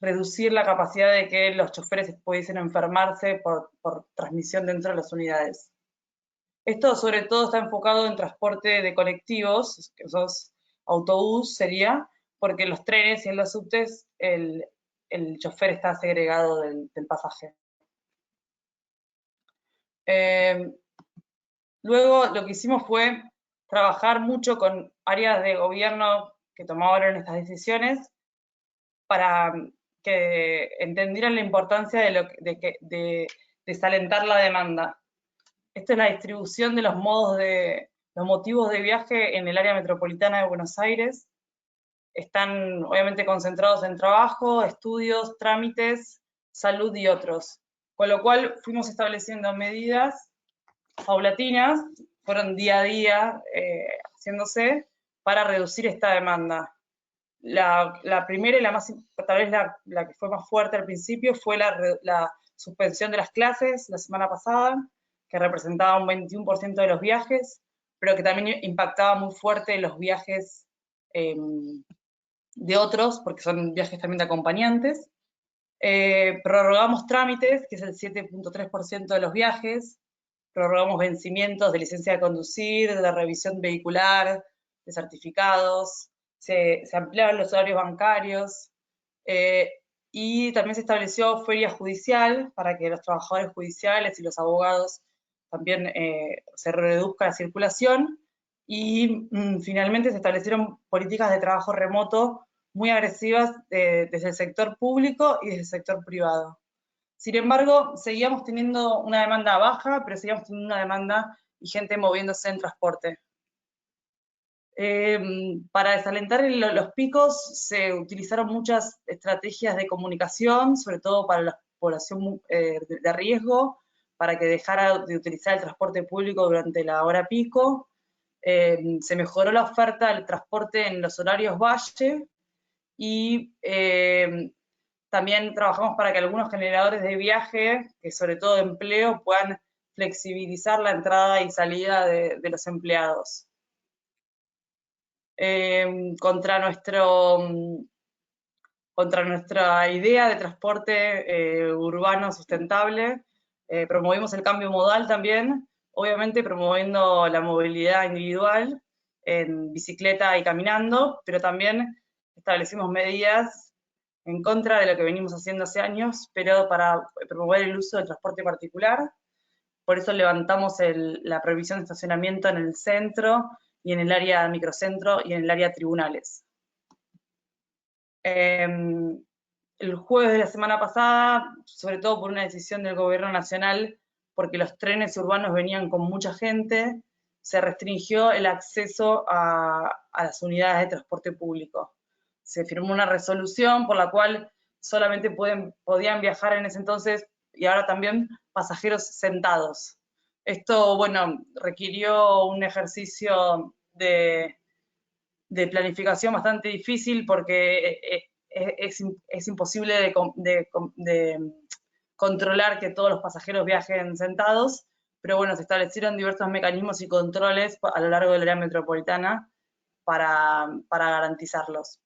reducir la capacidad de que los choferes pudiesen enfermarse por transmisión dentro de las unidades. Esto sobre todo está enfocado en transporte de colectivos, que esos autobús sería, porque en los trenes y en los subtes el chofer está segregado del pasaje. Luego lo que hicimos fue trabajar mucho con áreas de gobierno que tomaron estas decisiones para que entendieran la importancia de desalentar la demanda. Esta es la distribución de los motivos de viaje en el área metropolitana de Buenos Aires. Están obviamente concentrados en trabajo, estudios, trámites, salud y otros. Con lo cual fuimos estableciendo medidas paulatinas, fueron día a día haciéndose para reducir esta demanda. La primera y tal vez la que fue más fuerte al principio fue la suspensión de las clases la semana pasada, que representaba un 21% de los viajes, pero que también impactaba muy fuerte los viajes de otros, porque son viajes también de acompañantes. Prorrogamos trámites, que es el 7.3% de los viajes, prorrogamos vencimientos de licencia de conducir, de revisión vehicular, de certificados, se ampliaron los horarios bancarios, y también se estableció feria judicial para que los trabajadores judiciales y los abogados también se reduzca la circulación, y finalmente se establecieron políticas de trabajo remoto muy agresivas desde el sector público y desde el sector privado. Sin embargo, seguíamos teniendo una demanda baja, pero seguíamos teniendo una demanda y gente moviéndose en transporte. Para desalentar los picos se utilizaron muchas estrategias de comunicación, sobre todo para la población de riesgo, para que dejara de utilizar el transporte público durante la hora pico. Se mejoró la oferta del transporte en los horarios valle, y también trabajamos para que algunos generadores de viaje, que sobre todo de empleo, puedan flexibilizar la entrada y salida de los empleados. Contra nuestra idea de transporte urbano sustentable, promovimos el cambio modal también, obviamente promoviendo la movilidad individual en bicicleta y caminando, pero también establecimos medidas en contra de lo que venimos haciendo hace años, pero para promover el uso del transporte particular. Por eso levantamos la prohibición de estacionamiento en el centro y en el área microcentro y en el área tribunales. El jueves de la semana pasada, sobre todo por una decisión del gobierno nacional, porque los trenes urbanos venían con mucha gente, se restringió el acceso a las unidades de transporte público. Se firmó una resolución por la cual solamente podían viajar en ese entonces, y ahora también, pasajeros sentados. Esto, bueno, requirió un ejercicio de planificación bastante difícil, porque es imposible de controlar que todos los pasajeros viajen sentados, pero bueno, se establecieron diversos mecanismos y controles a lo largo del área metropolitana para garantizarlos.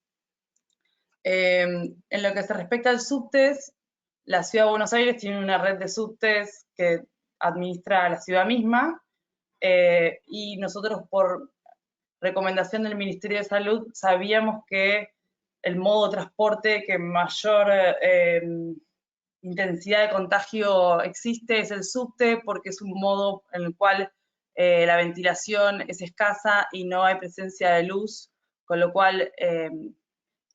En lo que se respecta al subtes, la Ciudad de Buenos Aires tiene una red de subtes que administra la ciudad misma, y nosotros por recomendación del Ministerio de Salud sabíamos que el modo de transporte que mayor intensidad de contagio existe es el subte, porque es un modo en el cual la ventilación es escasa y no hay presencia de luz, con lo cual es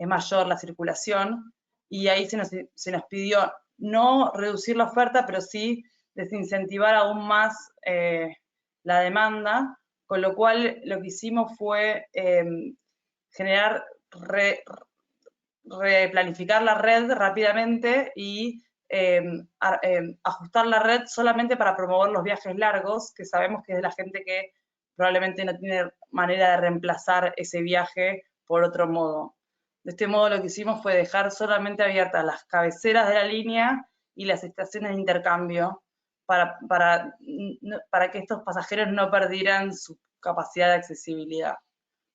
mayor la circulación, y ahí se nos pidió no reducir la oferta, pero sí desincentivar aún más la demanda, con lo cual lo que hicimos fue generar, replanificar la red rápidamente y ajustar la red solamente para promover los viajes largos, que sabemos que es de la gente que probablemente no tiene manera de reemplazar ese viaje por otro modo. De este modo lo que hicimos fue dejar solamente abiertas las cabeceras de la línea y las estaciones de intercambio para que estos pasajeros no perdieran su capacidad de accesibilidad.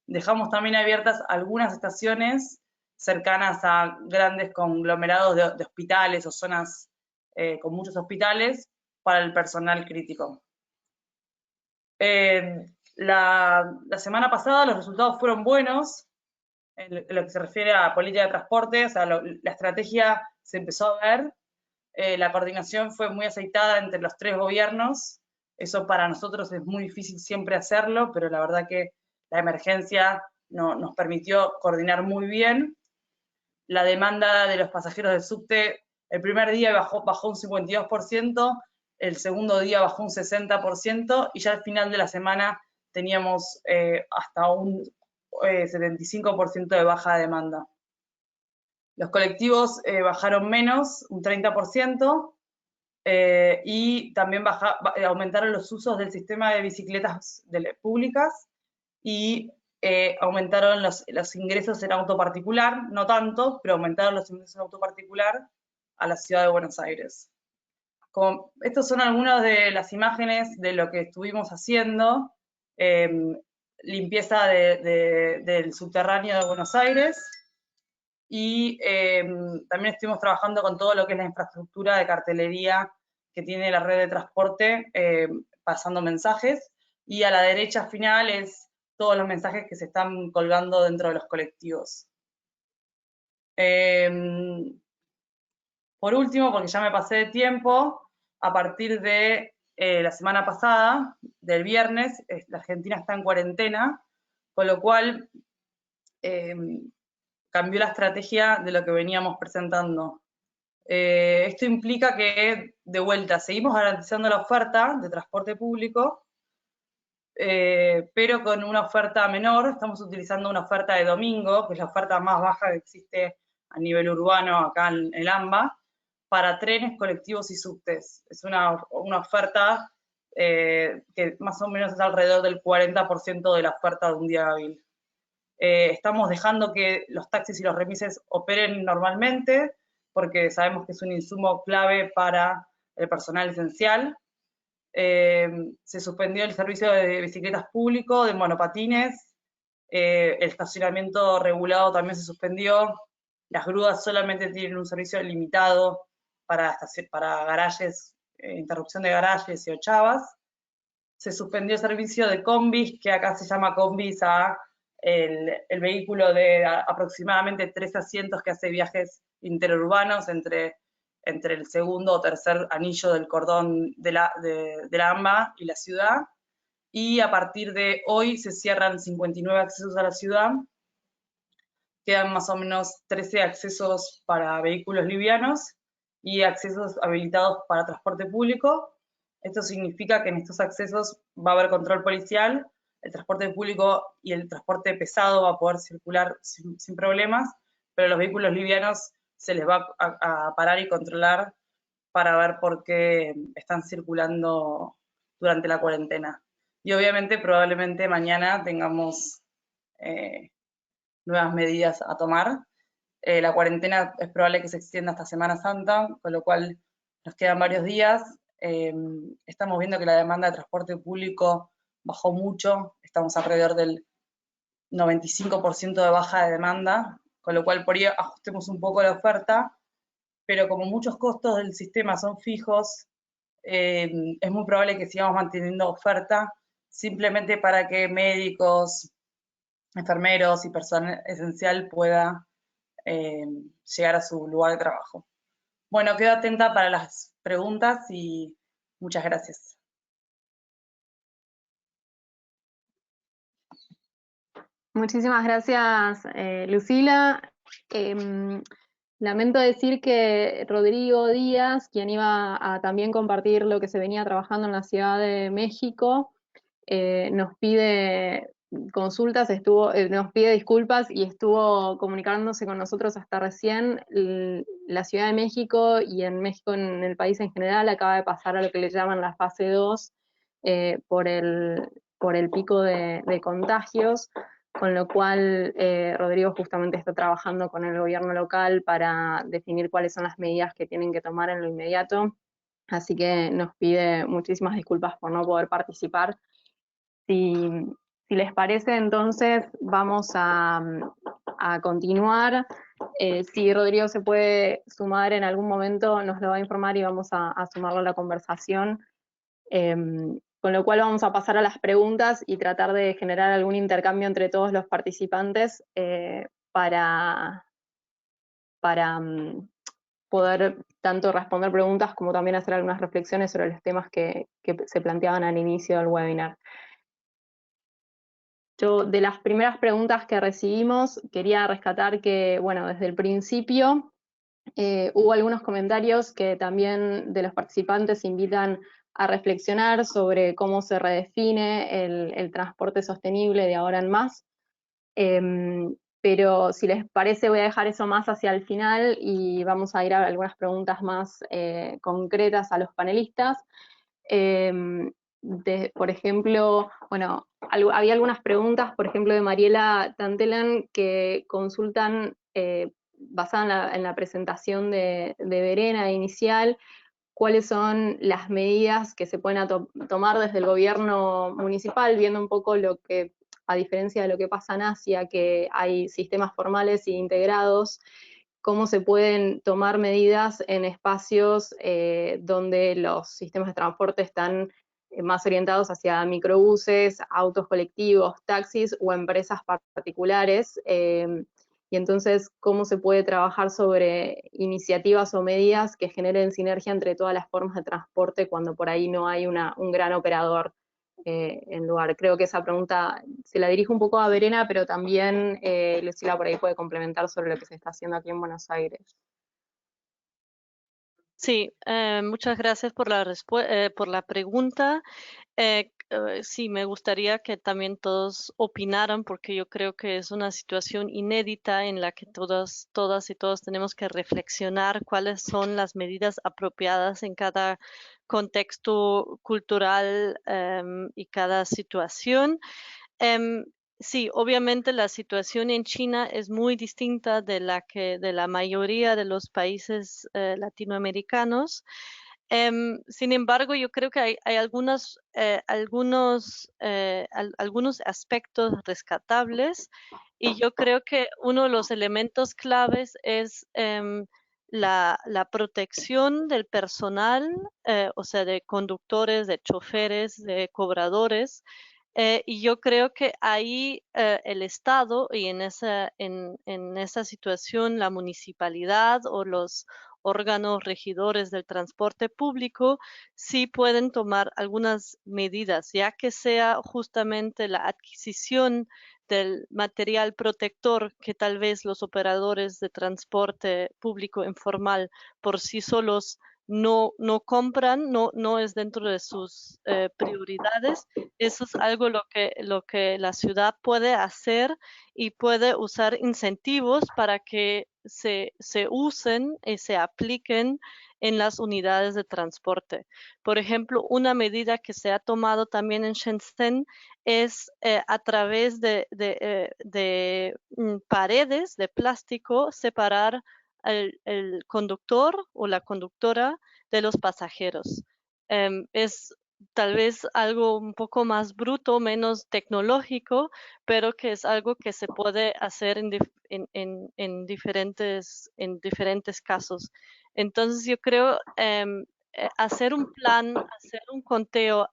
Dejamos también abiertas algunas estaciones cercanas a grandes conglomerados de hospitales o zonas con muchos hospitales para el personal crítico. La semana pasada los resultados fueron buenos en lo que se refiere a política de transporte, o sea, la estrategia se empezó a ver, la coordinación fue muy aceitada entre los 3 gobiernos, eso para nosotros es muy difícil siempre hacerlo, pero la verdad que la emergencia nos permitió coordinar muy bien. La demanda de los pasajeros del subte, el primer día bajó un 52%, el segundo día bajó un 60%, y ya al final de la semana teníamos hasta un 75% de baja de demanda. Los colectivos bajaron menos, un 30%, y también aumentaron los usos del sistema de bicicletas públicas, y aumentaron los ingresos en auto particular, no tanto, pero aumentaron los ingresos en auto particular a la ciudad de Buenos Aires. Estas son algunas de las imágenes de lo que estuvimos haciendo, limpieza del subterráneo de Buenos Aires, y también estuvimos trabajando con todo lo que es la infraestructura de cartelería que tiene la red de transporte, pasando mensajes, y a la derecha final es todos los mensajes que se están colgando dentro de los colectivos. Por último, porque ya me pasé de tiempo, a partir de la semana pasada, del viernes, la Argentina está en cuarentena, con lo cual cambió la estrategia de lo que veníamos presentando. Esto implica que, de vuelta, seguimos garantizando la oferta de transporte público, pero con una oferta menor. Estamos utilizando una oferta de domingo, que es la oferta más baja que existe a nivel urbano acá en el AMBA, para trenes, colectivos y subtes. Es una oferta que más o menos es alrededor del 40% de la oferta de un día hábil. Estamos dejando que los taxis y los remises operen normalmente, porque sabemos que es un insumo clave para el personal esencial. Se suspendió el servicio de bicicletas público, de monopatines, el estacionamiento regulado también se suspendió, las grúas solamente tienen un servicio limitado para garajes, interrupción de garajes y ochavas. Se suspendió el servicio de combis, que acá se llama combis a el vehículo de aproximadamente 3 asientos que hace viajes interurbanos entre el segundo o tercer anillo del cordón de la AMBA y la ciudad. Y a partir de hoy se cierran 59 accesos a la ciudad. Quedan más o menos 13 accesos para vehículos livianos y accesos habilitados para transporte público. Esto significa que en estos accesos va a haber control policial, el transporte público y el transporte pesado va a poder circular sin problemas, pero los vehículos livianos se les va a parar y controlar para ver por qué están circulando durante la cuarentena. Y obviamente probablemente mañana tengamos nuevas medidas a tomar. La cuarentena es probable que se extienda hasta Semana Santa, con lo cual nos quedan varios días. Estamos viendo que la demanda de transporte público bajó mucho, estamos alrededor del 95% de baja de demanda, con lo cual por ahí ajustemos un poco la oferta, pero como muchos costos del sistema son fijos, es muy probable que sigamos manteniendo oferta simplemente para que médicos, enfermeros y personal esencial pueda llegar a su lugar de trabajo. Bueno, quedo atenta para las preguntas y muchas gracias. Muchísimas gracias, Lucila. Lamento decir que Rodrigo Díaz, quien iba a también compartir lo que se venía trabajando en la Ciudad de México, nos pide consultas, nos pide disculpas y estuvo comunicándose con nosotros hasta recién. La Ciudad de México y en México, en el país en general, acaba de pasar a lo que le llaman la fase 2 por el pico de contagios, con lo cual Rodrigo justamente está trabajando con el gobierno local para definir cuáles son las medidas que tienen que tomar en lo inmediato. Así que nos pide muchísimas disculpas por no poder participar. Si les parece, entonces vamos a continuar. Si Rodrigo se puede sumar en algún momento, nos lo va a informar y vamos a sumarlo a la conversación. Con lo cual vamos a pasar a las preguntas y tratar de generar algún intercambio entre todos los participantes para poder tanto responder preguntas como también hacer algunas reflexiones sobre los temas que se planteaban al inicio del webinar. Yo, de las primeras preguntas que recibimos, quería rescatar que, bueno, desde el principio hubo algunos comentarios que también de los participantes invitan a reflexionar sobre cómo se redefine el transporte sostenible de ahora en más. Pero si les parece, voy a dejar eso más hacia el final y vamos a ir a algunas preguntas más concretas a los panelistas. Por ejemplo, bueno, había algunas preguntas, por ejemplo, de Mariela Tantelan, que consultan, basada en la presentación de Verena inicial, cuáles son las medidas que se pueden tomar desde el gobierno municipal, viendo un poco lo que, a diferencia de lo que pasa en Asia, que hay sistemas formales e integrados, cómo se pueden tomar medidas en espacios donde los sistemas de transporte están más orientados hacia microbuses, autos colectivos, taxis o empresas particulares. Y entonces, cómo se puede trabajar sobre iniciativas o medidas que generen sinergia entre todas las formas de transporte cuando por ahí no hay un gran operador en lugar. Creo que esa pregunta se la dirijo un poco a Verena, pero también Lucila por ahí puede complementar sobre lo que se está haciendo aquí en Buenos Aires. Sí, muchas gracias por la pregunta. Sí, me gustaría que también todos opinaran, porque yo creo que es una situación inédita en la que todas y todos tenemos que reflexionar cuáles son las medidas apropiadas en cada contexto cultural y cada situación. Sí, obviamente la situación en China es muy distinta de la mayoría de los países latinoamericanos. Sin embargo, yo creo que hay algunos aspectos rescatables, y yo creo que uno de los elementos claves es la protección del personal, o sea, de conductores, de choferes, de cobradores. Y yo creo que ahí el Estado, y en esa situación la municipalidad o los órganos regidores del transporte público sí pueden tomar algunas medidas, ya que sea justamente la adquisición del material protector que tal vez los operadores de transporte público informal por sí solos no compran, no es dentro de sus prioridades. Eso es algo lo que la ciudad puede hacer, y puede usar incentivos para que se usen y se apliquen en las unidades de transporte. Por ejemplo, una medida que se ha tomado también en Shenzhen es a través de paredes de plástico separar el conductor o la conductora de los pasajeros. Es tal vez algo un poco más bruto, menos tecnológico, pero que es algo que se puede hacer en diferentes casos. Entonces yo creo hacer un plan, hacer un conteo,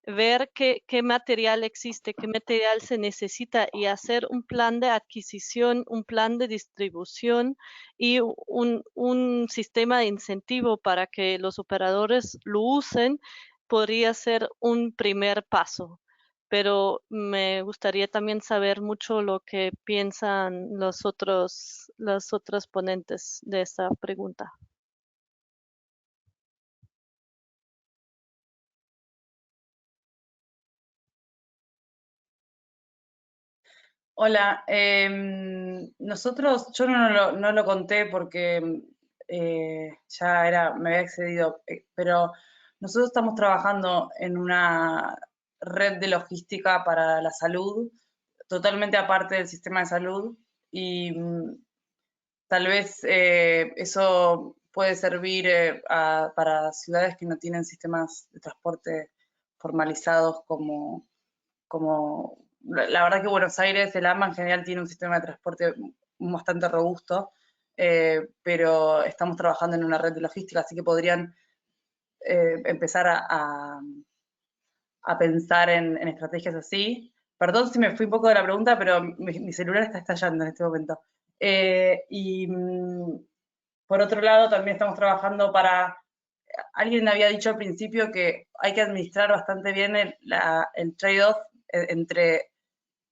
ver qué material existe, qué material se necesita y hacer un plan de adquisición, un plan de distribución y un sistema de incentivo para que los operadores lo usen, podría ser un primer paso. Pero me gustaría también saber mucho lo que piensan los otros ponentes de esta pregunta. Hola, nosotros, yo no lo conté porque me había excedido, pero nosotros estamos trabajando en una red de logística para la salud, totalmente aparte del sistema de salud, y tal vez eso puede servir para ciudades que no tienen sistemas de transporte formalizados como la verdad que Buenos Aires, el AMBA en general tiene un sistema de transporte bastante robusto, pero estamos trabajando en una red de logística, así que podrían empezar a pensar en estrategias así. Perdón si me fui un poco de la pregunta, pero mi celular está estallando en este momento. Por otro lado, también estamos trabajando alguien había dicho al principio que hay que administrar bastante bien el trade-off entre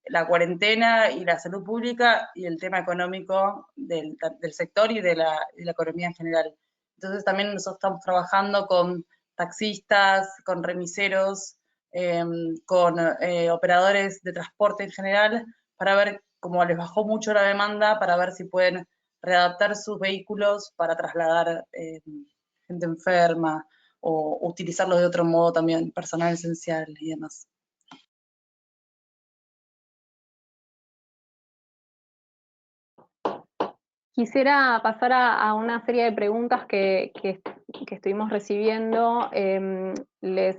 la cuarentena y la salud pública y el tema económico del sector y de la economía en general. Entonces también nosotros estamos trabajando con taxistas, con remiseros, con operadores de transporte en general, para ver cómo les bajó mucho la demanda, para ver si pueden readaptar sus vehículos para trasladar gente enferma o utilizarlos de otro modo también, personal esencial y demás. Quisiera pasar a una serie de preguntas que estuvimos recibiendo. Les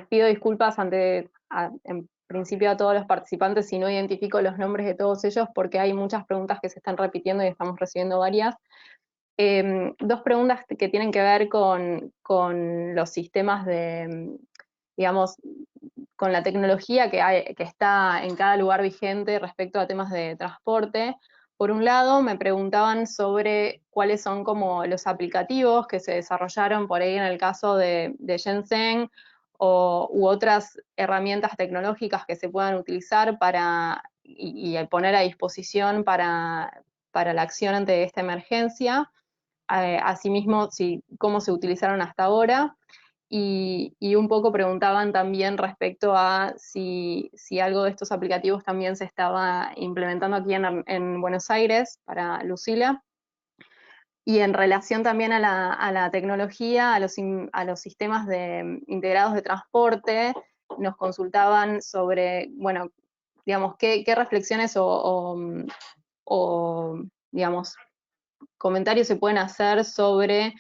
pido disculpas en principio a todos los participantes si no identifico los nombres de todos ellos, porque hay muchas preguntas que se están repitiendo y estamos recibiendo varias. Dos preguntas que tienen que ver con los sistemas digamos, con la tecnología que está en cada lugar vigente respecto a temas de transporte. Por un lado, me preguntaban sobre cuáles son como los aplicativos que se desarrollaron por ahí en el caso de Shenzhen u otras herramientas tecnológicas que se puedan utilizar y poner a disposición para la acción ante esta emergencia. Asimismo, cómo se utilizaron hasta ahora. Y un poco preguntaban también respecto a si algo de estos aplicativos también se estaba implementando aquí en Buenos Aires para Lucila. Y en relación también a la tecnología, a los sistemas integrados de transporte, nos consultaban sobre, bueno, digamos, qué reflexiones o digamos, comentarios se pueden hacer sobre,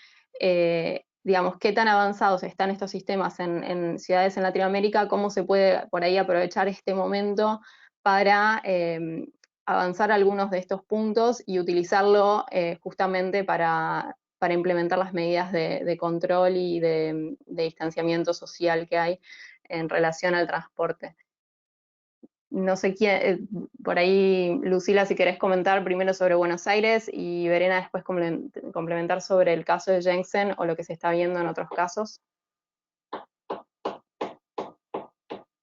digamos, qué tan avanzados están estos sistemas en ciudades en Latinoamérica, cómo se puede por ahí aprovechar este momento para avanzar algunos de estos puntos y utilizarlo justamente para implementar las medidas de control y de distanciamiento social que hay en relación al transporte. No sé quién, por ahí, Lucila, si querés comentar primero sobre Buenos Aires y Verena después complementar sobre el caso de Shenzhen o lo que se está viendo en otros casos.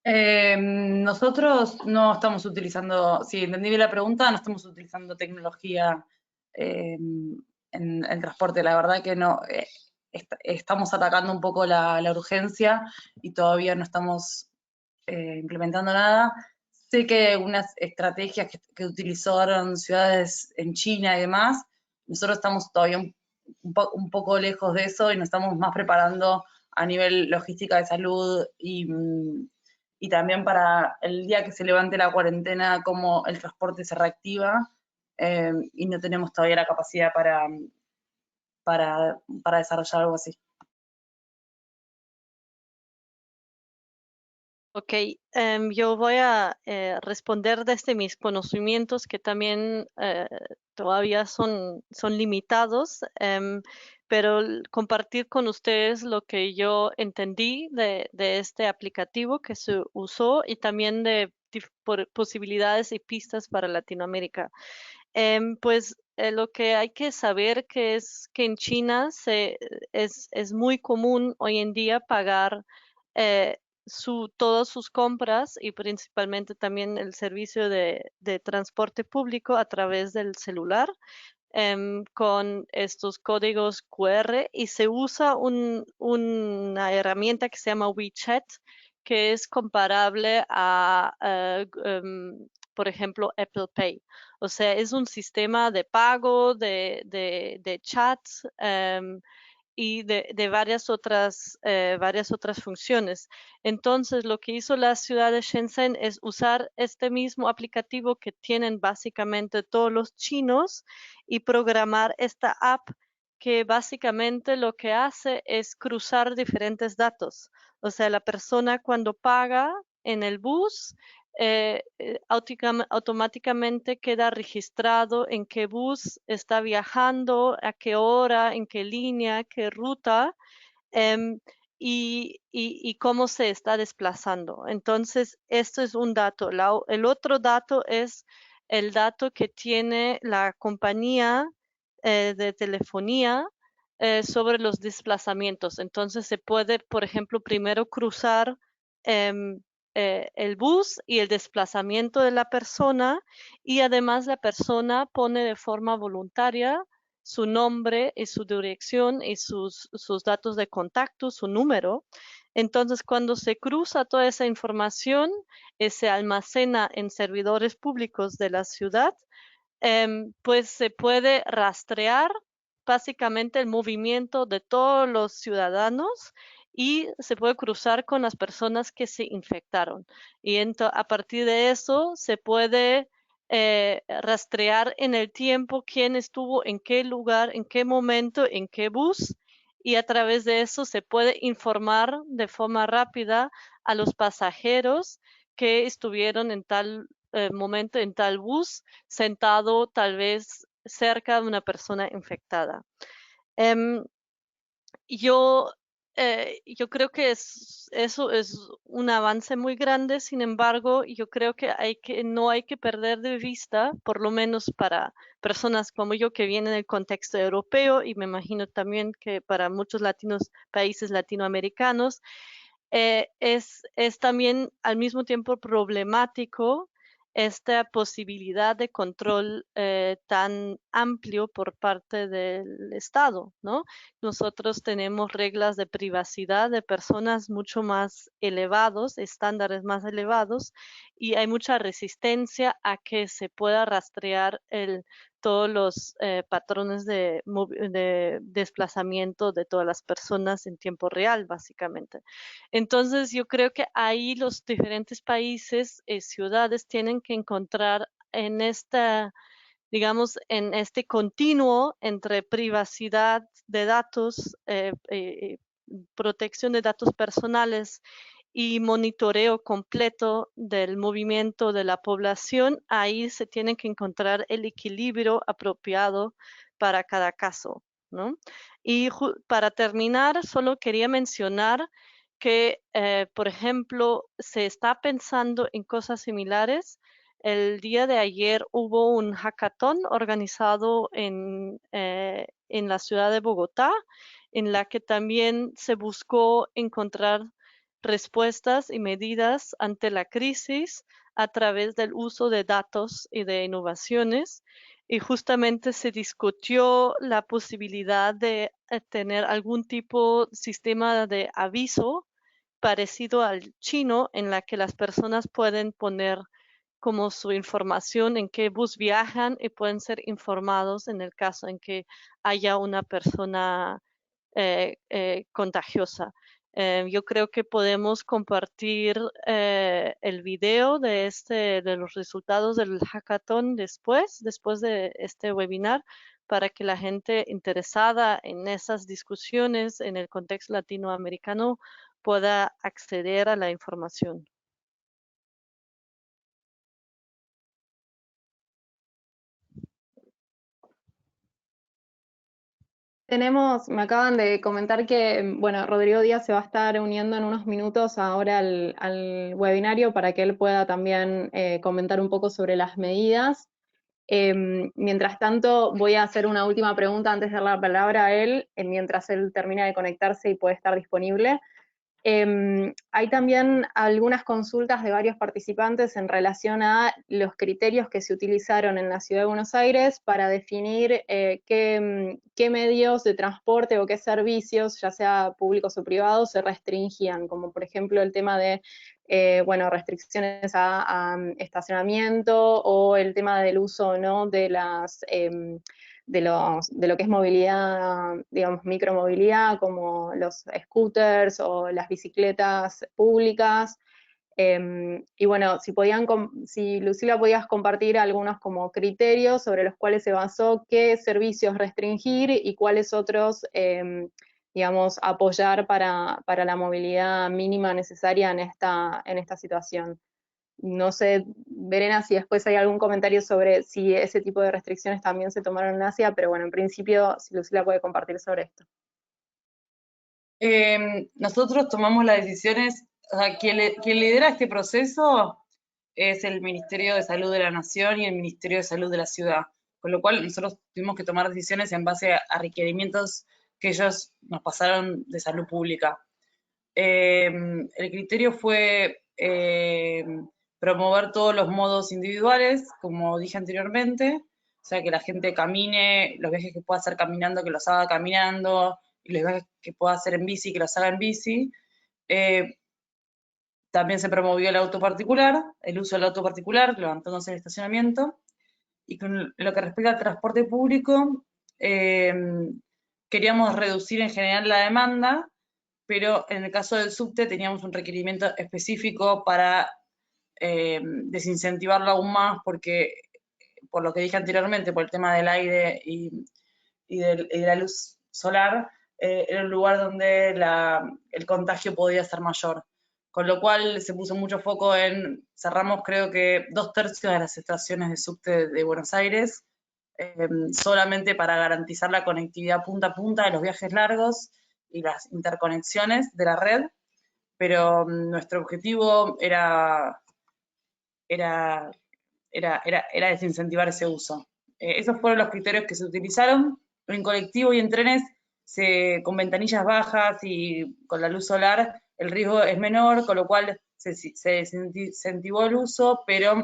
Nosotros no estamos utilizando, si entendí bien la pregunta, no estamos utilizando tecnología en el transporte. La verdad que no, estamos atacando un poco la urgencia y todavía no estamos implementando nada. Sé que unas estrategias que utilizaron ciudades en China y demás, nosotros estamos todavía un poco lejos de eso y nos estamos más preparando a nivel logística de salud y también para el día que se levante la cuarentena, cómo el transporte se reactiva y no tenemos todavía la capacidad para desarrollar algo así. Ok, yo voy a responder desde mis conocimientos que también todavía son limitados, pero compartir con ustedes lo que yo entendí de este aplicativo que se usó y también de posibilidades y pistas para Latinoamérica. Pues lo que hay que saber que es que en China es muy común hoy en día pagar eh, todas sus compras y principalmente también el servicio de transporte público a través del celular con estos códigos QR y se usa una herramienta que se llama WeChat, que es comparable a, por ejemplo, Apple Pay. O sea, es un sistema de pago, de chat y de varias otras funciones. Entonces, lo que hizo la ciudad de Shenzhen es usar este mismo aplicativo que tienen básicamente todos los chinos y programar esta app que básicamente lo que hace es cruzar diferentes datos. O sea, la persona cuando paga en el bus, automáticamente queda registrado en qué bus está viajando, a qué hora, en qué línea, qué ruta y cómo se está desplazando. Entonces, esto es un dato. El otro dato es el dato que tiene la compañía de telefonía sobre los desplazamientos. Entonces, se puede, por ejemplo, primero cruzar em, el bus y el desplazamiento de la persona y además la persona pone de forma voluntaria su nombre y su dirección y sus datos de contacto, su número. Entonces, cuando se cruza toda esa información, se almacena en servidores públicos de la ciudad, pues se puede rastrear básicamente el movimiento de todos los ciudadanos y se puede cruzar con las personas que se infectaron. Y a partir de eso se puede rastrear en el tiempo quién estuvo en qué lugar, en qué momento, en qué bus, y a través de eso se puede informar de forma rápida a los pasajeros que estuvieron en tal momento en tal bus, sentado tal vez cerca de una persona infectada. Em, yo, yo creo que eso es un avance muy grande, sin embargo, yo creo que no hay que perder de vista, por lo menos para personas como yo que vienen del contexto europeo y me imagino también que para muchos países latinoamericanos, es también al mismo tiempo problemático esta posibilidad de control tan amplio por parte del Estado, ¿no? Nosotros tenemos reglas de privacidad de personas mucho más elevados, estándares más elevados, y hay mucha resistencia a que se pueda rastrear todos los patrones de desplazamiento de todas las personas en tiempo real, básicamente. Entonces, yo creo que ahí los diferentes países y ciudades tienen que encontrar en digamos, en este continuo entre privacidad de datos, protección de datos personales y monitoreo completo del movimiento de la población, ahí se tiene que encontrar el equilibrio apropiado para cada caso, ¿no? Y para terminar, solo quería mencionar que, por ejemplo, se está pensando en cosas similares. El día de ayer hubo un hackathon organizado en la ciudad de Bogotá, en la que también se buscó encontrar respuestas y medidas ante la crisis a través del uso de datos y de innovaciones. Y justamente se discutió la posibilidad de tener algún tipo de sistema de aviso parecido al chino, en la que las personas pueden poner como su información en qué bus viajan y pueden ser informados en el caso en que haya una persona contagiosa. Yo creo que podemos compartir el video de los resultados del hackathon después de este webinar, para que la gente interesada en esas discusiones en el contexto latinoamericano pueda acceder a la información. Me acaban de comentar que, bueno, Rodrigo Díaz se va a estar uniendo en unos minutos ahora al webinario para que él pueda también comentar un poco sobre las medidas. Mientras tanto, voy a hacer una última pregunta antes de dar la palabra a él, mientras él termina de conectarse y puede estar disponible. Hay también algunas consultas de varios participantes en relación a los criterios que se utilizaron en la Ciudad de Buenos Aires para definir qué medios de transporte o qué servicios, ya sea públicos o privados, se restringían, como por ejemplo el tema de restricciones a estacionamiento o el tema del uso o no de las de lo que es movilidad, digamos, micromovilidad, como los scooters o las bicicletas públicas. Y bueno, si Lucila podías compartir algunos como criterios sobre los cuales se basó qué servicios restringir y cuáles otros, digamos, apoyar para la movilidad mínima necesaria en esta situación. No sé, Verena, si después hay algún comentario sobre si ese tipo de restricciones también se tomaron en Asia, pero bueno, en principio, si Lucila puede compartir sobre esto. Nosotros tomamos las decisiones, o sea, quien lidera este proceso es el Ministerio de Salud de la Nación y el Ministerio de Salud de la Ciudad, con lo cual nosotros tuvimos que tomar decisiones en base a requerimientos que ellos nos pasaron de salud pública. El criterio fue promover todos los modos individuales, como dije anteriormente, o sea, que la gente camine, los viajes que pueda hacer caminando, que los haga caminando, y los viajes que pueda hacer en bici, que los haga en bici. También se promovió el auto particular, el uso del auto particular, levantándose el estacionamiento. Y con lo que respecta al transporte público, queríamos reducir en general la demanda, pero en el caso del subte teníamos un requerimiento específico para desincentivarlo aún más, porque, por lo que dije anteriormente, por el tema del aire y de la luz solar, era un lugar donde el contagio podía ser mayor. Con lo cual se puso mucho foco en, cerramos creo que 2/3 de las estaciones de subte de Buenos Aires, solamente para garantizar la conectividad punta a punta de los viajes largos y las interconexiones de la red, pero nuestro objetivo era desincentivar ese uso. Esos fueron los criterios que se utilizaron. En colectivo y en trenes, con ventanillas bajas y con la luz solar, el riesgo es menor, con lo cual se desincentivó el uso, pero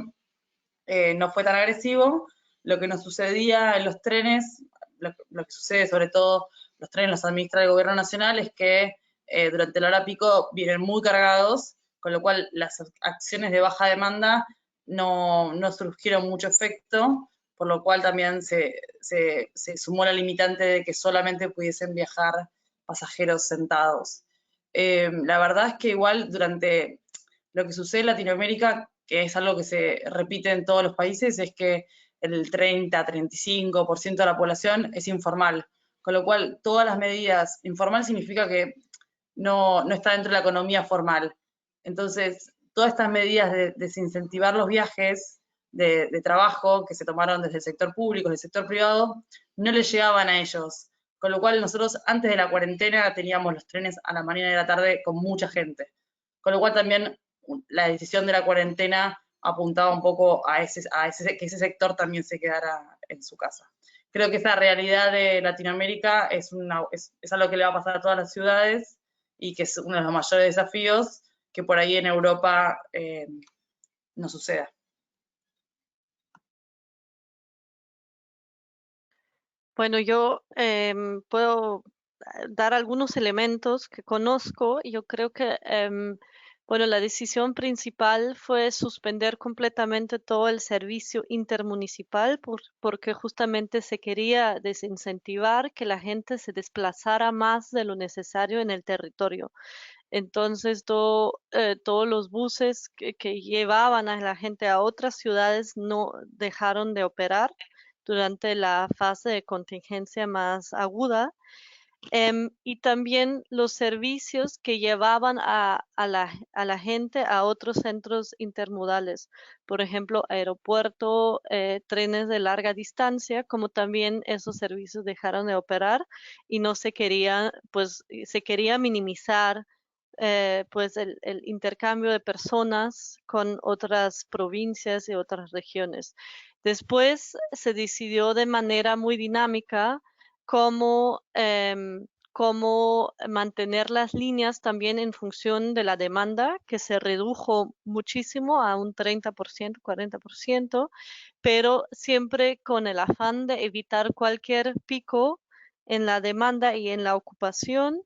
no fue tan agresivo. Lo que nos sucedía en los trenes, lo que sucede sobre todo, los trenes los administra el gobierno nacional, es que durante la hora pico vienen muy cargados, con lo cual las acciones de baja demanda no surgieron mucho efecto, por lo cual también se sumó la limitante de que solamente pudiesen viajar pasajeros sentados. La verdad es que igual durante lo que sucede en Latinoamérica, que es algo que se repite en todos los países, es que el 30-35% de la población es informal, con lo cual todas las medidas, informal significa que no está dentro de la economía formal. Entonces, todas estas medidas de desincentivar los viajes de trabajo que se tomaron desde el sector público, desde el sector privado, no les llegaban a ellos. Con lo cual nosotros antes de la cuarentena teníamos los trenes a la mañana y a la tarde con mucha gente. Con lo cual también la decisión de la cuarentena apuntaba un poco a que ese sector también se quedara en su casa. Creo que esa realidad de Latinoamérica es algo que le va a pasar a todas las ciudades y que es uno de los mayores desafíos que por ahí en Europa no suceda. Bueno, yo puedo dar algunos elementos que conozco. Yo creo que, bueno, la decisión principal fue suspender completamente todo el servicio intermunicipal porque justamente se quería desincentivar que la gente se desplazara más de lo necesario en el territorio. Entonces, todos los buses que llevaban a la gente a otras ciudades no dejaron de operar durante la fase de contingencia más aguda. y también los servicios que llevaban a la gente a otros centros intermodales, por ejemplo, aeropuerto, trenes de larga distancia, como también esos servicios dejaron de operar y no se quería, pues se quería minimizar pues el intercambio de personas con otras provincias y otras regiones. Después se decidió de manera muy dinámica cómo, cómo mantener las líneas también en función de la demanda, que se redujo muchísimo a un 30%, 40%, pero siempre con el afán de evitar cualquier pico en la demanda y en la ocupación.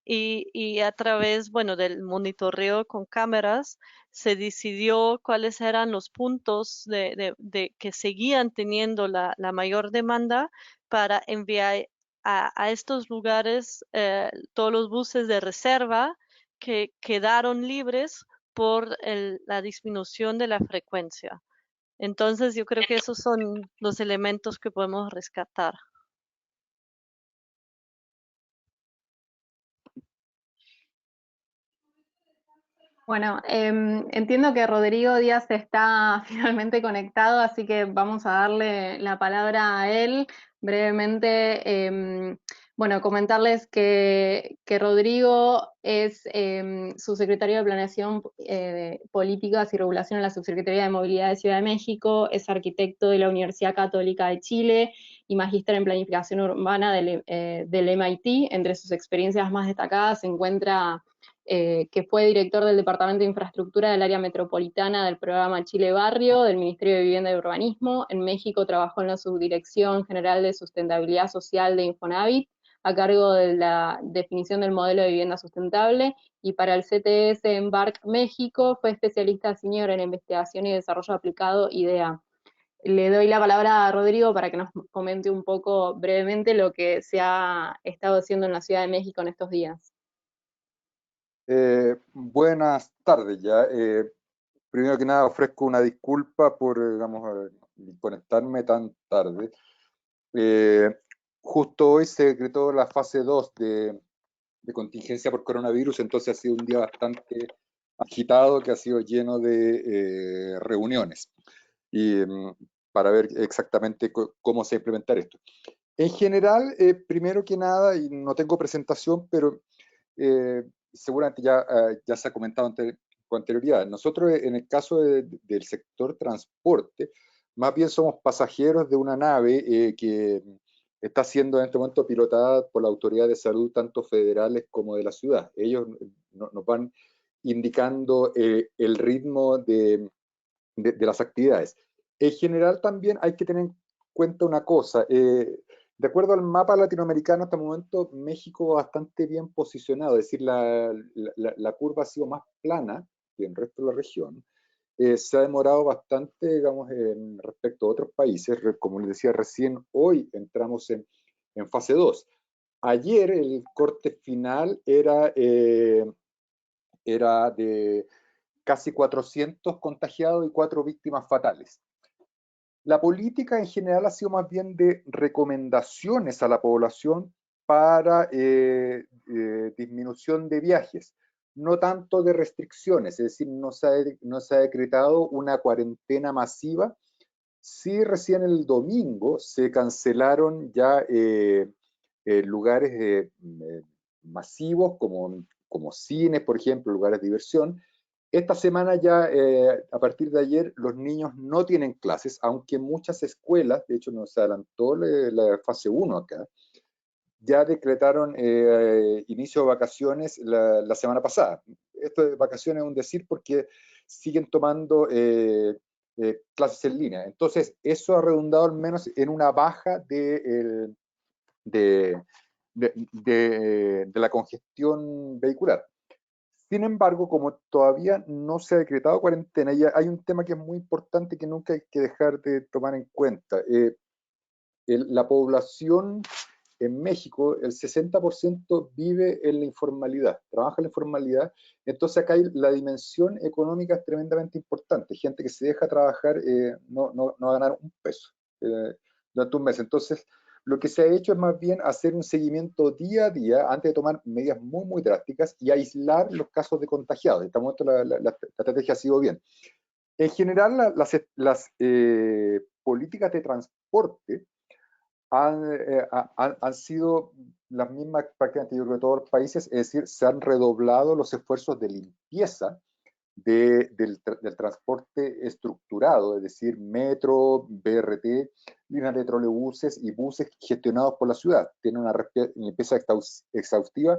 Y a través, bueno, del monitoreo con cámaras, se decidió cuáles eran los puntos de que seguían teniendo la mayor demanda para enviar a estos lugares todos los buses de reserva que quedaron libres por la disminución de la frecuencia. Entonces, yo creo que esos son los elementos que podemos rescatar. Bueno, entiendo que Rodrigo Díaz está finalmente conectado, así que vamos a darle la palabra a él brevemente. Bueno, comentarles que Rodrigo es subsecretario de Planeación, Políticas y Regulación en la Subsecretaría de Movilidad de Ciudad de México, es arquitecto de la Universidad Católica de Chile y magíster en Planificación Urbana del MIT. Entre sus experiencias más destacadas se encuentra que fue director del Departamento de Infraestructura del Área Metropolitana del Programa Chile Barrio, del Ministerio de Vivienda y Urbanismo. En México trabajó en la Subdirección General de Sustentabilidad Social de Infonavit, a cargo de la definición del modelo de vivienda sustentable, y para el CTS Embark México fue especialista senior en investigación y desarrollo aplicado IDEA. Le doy la palabra a Rodrigo para que nos comente un poco brevemente lo que se ha estado haciendo en la Ciudad de México en estos días. Buenas tardes ya. Primero que nada ofrezco una disculpa por, digamos, conectarme tan tarde. Justo hoy se decretó la fase 2 de contingencia por coronavirus, entonces ha sido un día bastante agitado, que ha sido lleno de reuniones y para ver exactamente cómo se implementar esto. En general, primero que nada, y no tengo presentación, pero seguramente ya se ha comentado con anterioridad. Nosotros, en el caso del sector transporte, más bien somos pasajeros de una nave que está siendo en este momento pilotada por la Autoridad de Salud, tanto federales como de la ciudad. Ellos nos van indicando el ritmo de las actividades. En general también hay que tener en cuenta una cosa. De acuerdo al mapa latinoamericano, hasta el momento México bastante bien posicionado, es decir, la curva ha sido más plana que en el resto de la región. Se ha demorado bastante, digamos, respecto a otros países. Como les decía recién, hoy entramos en fase 2. Ayer el corte final era de casi 400 contagiados y 4 víctimas fatales. La política en general ha sido más bien de recomendaciones a la población para disminución de viajes, no tanto de restricciones, es decir, no se ha decretado una cuarentena masiva. Sí, recién el domingo se cancelaron ya lugares masivos como cines, por ejemplo, lugares de diversión. Esta semana ya, a partir de ayer, los niños no tienen clases, aunque muchas escuelas, de hecho nos adelantó la fase 1 acá, ya decretaron inicio de vacaciones la semana pasada. Esto de vacaciones es un decir porque siguen tomando clases en línea. Entonces, eso ha redundado al menos en una baja de la congestión vehicular. Sin embargo, como todavía no se ha decretado cuarentena, hay un tema que es muy importante que nunca hay que dejar de tomar en cuenta. La población en México, el 60% vive en la informalidad, trabaja en la informalidad. Entonces acá la dimensión económica es tremendamente importante. Gente que se deja trabajar no va a ganar un peso durante un mes. Entonces, lo que se ha hecho es más bien hacer un seguimiento día a día antes de tomar medidas muy, muy drásticas y aislar los casos de contagiados. En este momento la estrategia ha sido bien. En general, las políticas de transporte han sido las mismas prácticamente yo creo de todos los países, es decir, se han redoblado los esfuerzos de limpieza del transporte estructurado, es decir, metro, BRT, líneas de trolebuses y buses gestionados por la ciudad. Tienen una limpieza exhaustiva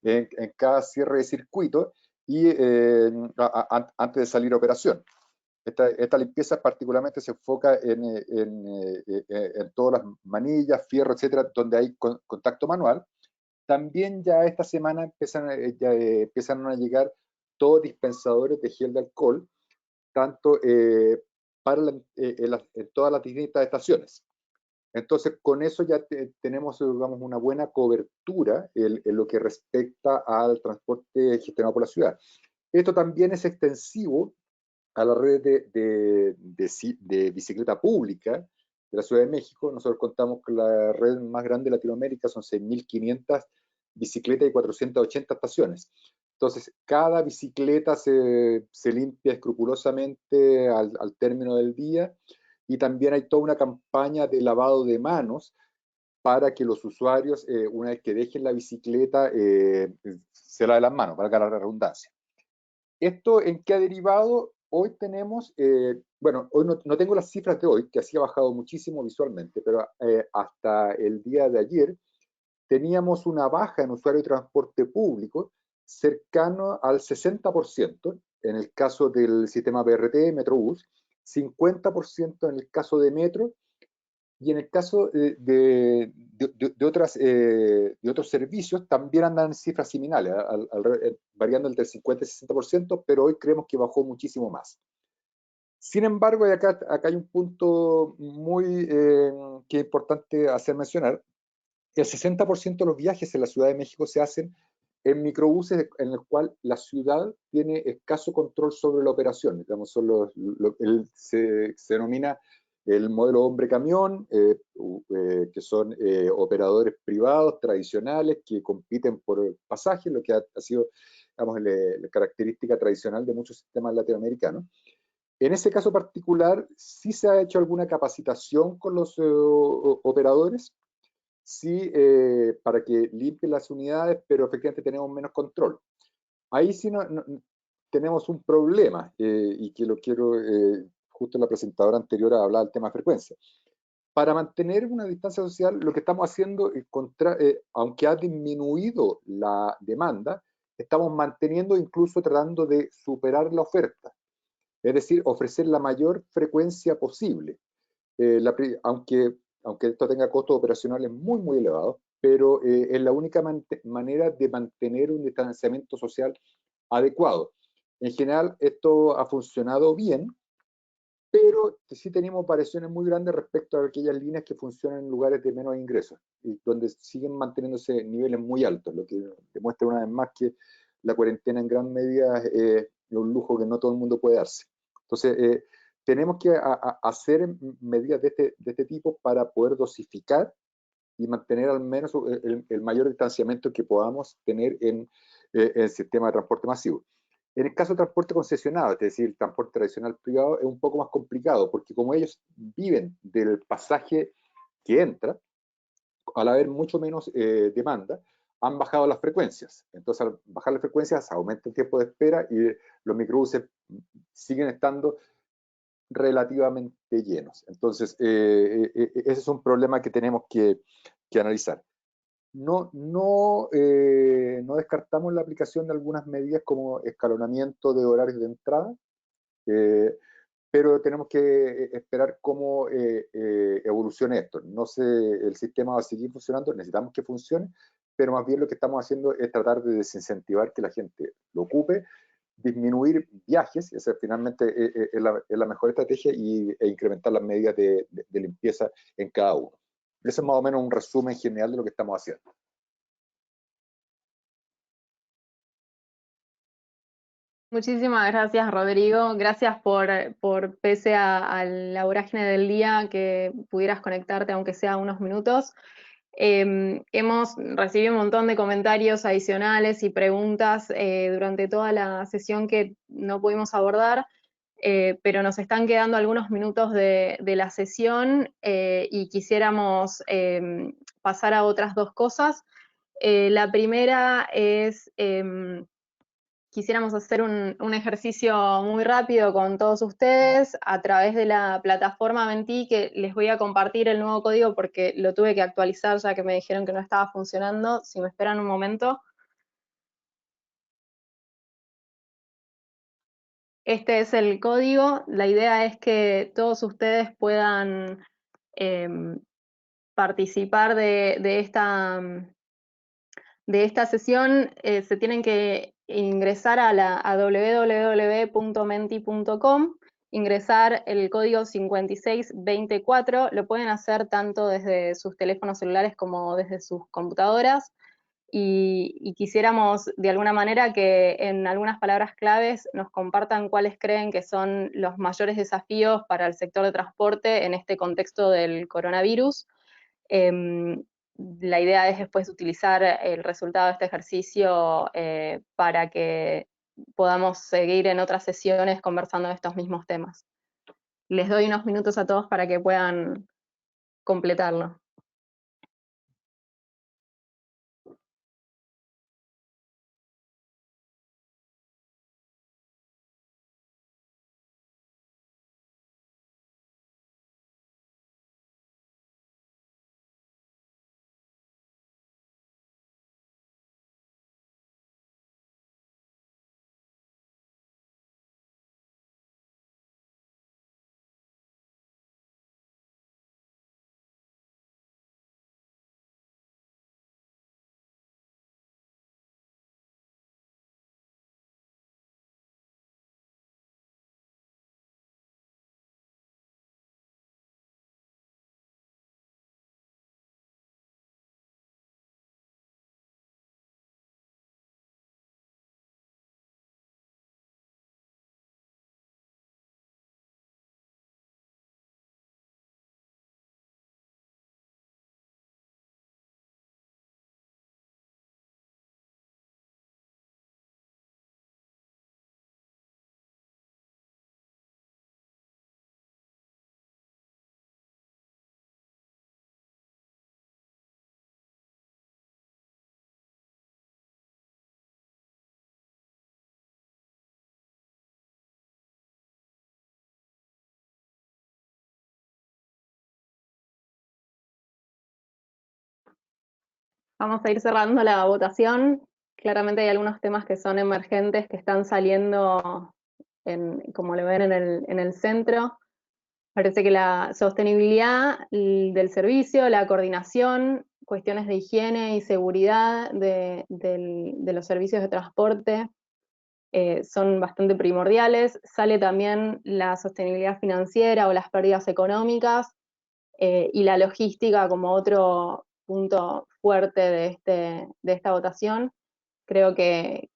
en cada cierre de circuito y antes de salir a operación. Esta limpieza particularmente se enfoca en todas las manillas, fierro, etcétera, donde hay contacto manual. También ya esta semana empiezan a llegar todos dispensadores de gel de alcohol, tanto en todas las distintas estaciones. Entonces, con eso ya tenemos, digamos, una buena cobertura en lo que respecta al transporte gestionado por la ciudad. Esto también es extensivo a la red de bicicleta pública de la Ciudad de México. Nosotros contamos con la red más grande de Latinoamérica, son 6.500 bicicletas y 480 estaciones. Entonces, cada bicicleta se limpia escrupulosamente al término del día, y también hay toda una campaña de lavado de manos para que los usuarios, una vez que dejen la bicicleta, se laven las manos, valga la redundancia. ¿Esto en qué ha derivado? Hoy tenemos, bueno, hoy no tengo las cifras de hoy, que así ha bajado muchísimo visualmente, pero hasta el día de ayer teníamos una baja en usuarios de transporte público cercano al 60% en el caso del sistema BRT, Metrobús, 50% en el caso de Metro, y en el caso de otros servicios también andan en cifras similares, variando entre el 50 y 60%, pero hoy creemos que bajó muchísimo más. Sin embargo, acá hay un punto muy que es importante hacer mencionar. El 60% de los viajes en la Ciudad de México se hacen en microbuses en el cual la ciudad tiene escaso control sobre la operación. Digamos, se denomina el modelo hombre-camión, que son operadores privados tradicionales que compiten por pasaje, lo que ha sido, digamos, la característica tradicional de muchos sistemas latinoamericanos. En ese caso particular, sí se ha hecho alguna capacitación con los operadores, sí, para que limpien las unidades, pero efectivamente tenemos menos control. Ahí sí tenemos un problema, y que lo quiero, justo en la presentadora anterior hablaba del tema de frecuencia. Para mantener una distancia social, lo que estamos haciendo, aunque ha disminuido la demanda, estamos manteniendo, incluso tratando de superar la oferta. Es decir, ofrecer la mayor frecuencia posible. Aunque esto tenga costos operacionales muy, muy elevados, pero es la única manera de mantener un distanciamiento social adecuado. En general, esto ha funcionado bien, pero sí tenemos variaciones muy grandes respecto a aquellas líneas que funcionan en lugares de menos ingresos, y donde siguen manteniéndose niveles muy altos, lo que demuestra una vez más que la cuarentena en gran medida es un lujo que no todo el mundo puede darse. Entonces, tenemos que hacer medidas de este tipo para poder dosificar y mantener al menos el mayor distanciamiento que podamos tener en el sistema de transporte masivo. En el caso de transporte concesionado, es decir, el transporte tradicional privado, es un poco más complicado, porque como ellos viven del pasaje que entra, al haber mucho menos demanda, han bajado las frecuencias. Entonces, al bajar las frecuencias, aumenta el tiempo de espera y los microbuses siguen estando relativamente llenos. Entonces, ese es un problema que tenemos que analizar. No descartamos la aplicación de algunas medidas como escalonamiento de horarios de entrada, pero tenemos que esperar cómo evolucione esto. No sé, el sistema va a seguir funcionando, necesitamos que funcione, pero más bien lo que estamos haciendo es tratar de desincentivar que la gente lo ocupe, disminuir viajes, esa finalmente es la mejor estrategia, e incrementar las medidas de limpieza en cada uno. Ese es más o menos un resumen general de lo que estamos haciendo. Muchísimas gracias, Rodrigo. Gracias por pese a la vorágine del día, que pudieras conectarte aunque sea unos minutos. Hemos recibido un montón de comentarios adicionales y preguntas durante toda la sesión que no pudimos abordar, pero nos están quedando algunos minutos de la sesión y quisiéramos pasar a otras dos cosas. La primera es, quisiéramos hacer un ejercicio muy rápido con todos ustedes a través de la plataforma Menti, que les voy a compartir el nuevo código porque lo tuve que actualizar ya que me dijeron que no estaba funcionando. Si me esperan un momento. Este es el código. La idea es que todos ustedes puedan participar de esta sesión. Se tienen que ingresar a www.menti.com, ingresar el código 5624, lo pueden hacer tanto desde sus teléfonos celulares como desde sus computadoras, y quisiéramos de alguna manera que en algunas palabras claves nos compartan cuáles creen que son los mayores desafíos para el sector de transporte en este contexto del coronavirus. La idea es después utilizar el resultado de este ejercicio para que podamos seguir en otras sesiones conversando de estos mismos temas. Les doy unos minutos a todos para que puedan completarlo. Vamos a ir cerrando la votación. Claramente hay algunos temas que son emergentes, que están saliendo, como lo ven en el centro. Parece que la sostenibilidad del servicio, la coordinación, cuestiones de higiene y seguridad de los servicios de transporte son bastante primordiales. Sale también la sostenibilidad financiera o las pérdidas económicas y la logística como otro punto fuerte de esta votación. Creo que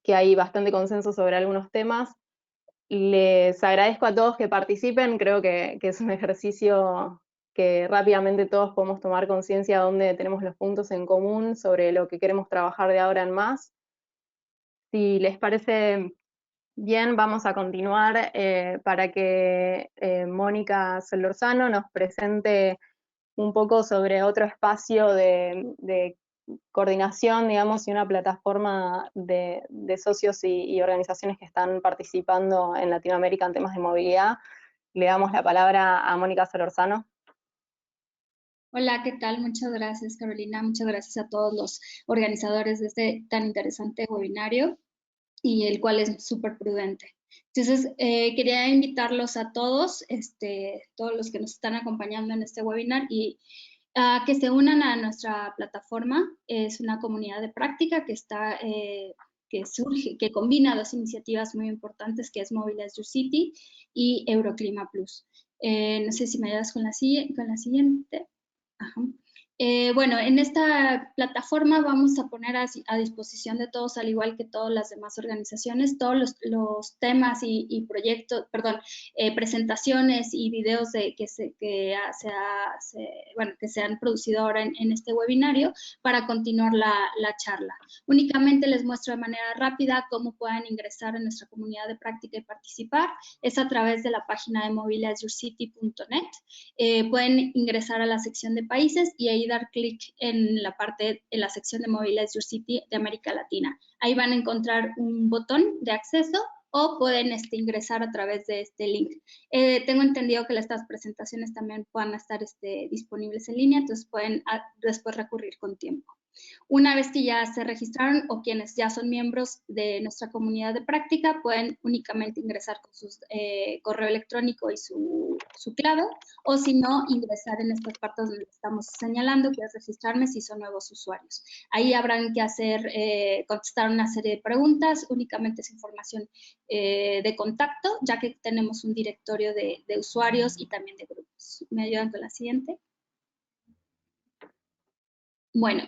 hay bastante consenso sobre algunos temas. Les agradezco a todos que participen. Creo que es un ejercicio que rápidamente todos podemos tomar conciencia de dónde tenemos los puntos en común sobre lo que queremos trabajar de ahora en más. Si les parece bien, vamos a continuar para que Mónica Solorzano nos presente un poco sobre otro espacio de coordinación, digamos, y una plataforma de socios y organizaciones que están participando en Latinoamérica en temas de movilidad. Le damos la palabra a Mónica Solorzano. Hola, ¿qué tal? Muchas gracias, Carolina. Muchas gracias a todos los organizadores de este tan interesante webinario, y el cual es súper prudente. Entonces, quería invitarlos a todos, todos los que nos están acompañando en este webinar, y a que se unan a nuestra plataforma. Es una comunidad de práctica que combina dos iniciativas muy importantes, que es Mobilize Your City y Euroclima Plus. No sé si me ayudas con la siguiente. Ajá. Bueno, en esta plataforma vamos a poner a disposición de todos, al igual que todas las demás organizaciones, todos los temas y proyectos, perdón, presentaciones y videos que se han producido ahora en este webinario para continuar la charla. Únicamente les muestro de manera rápida cómo pueden ingresar a nuestra comunidad de práctica y participar. Es a través de la página de mobilizeyourcity.net. Pueden ingresar a la sección de países y ahí dar clic en la sección de Mobilize Your City de América Latina. Ahí van a encontrar un botón de acceso o pueden ingresar a través de este link. Tengo entendido que estas presentaciones también puedan estar disponibles en línea, entonces pueden después recurrir con tiempo. Una vez que ya se registraron o quienes ya son miembros de nuestra comunidad de práctica, pueden únicamente ingresar con su correo electrónico y su clave, o si no, ingresar en estas partes donde estamos señalando, que es registrarme si son nuevos usuarios. Ahí habrán que contestar una serie de preguntas, únicamente es información de contacto, ya que tenemos un directorio de usuarios y también de grupos. ¿Me ayudan con la siguiente? Bueno,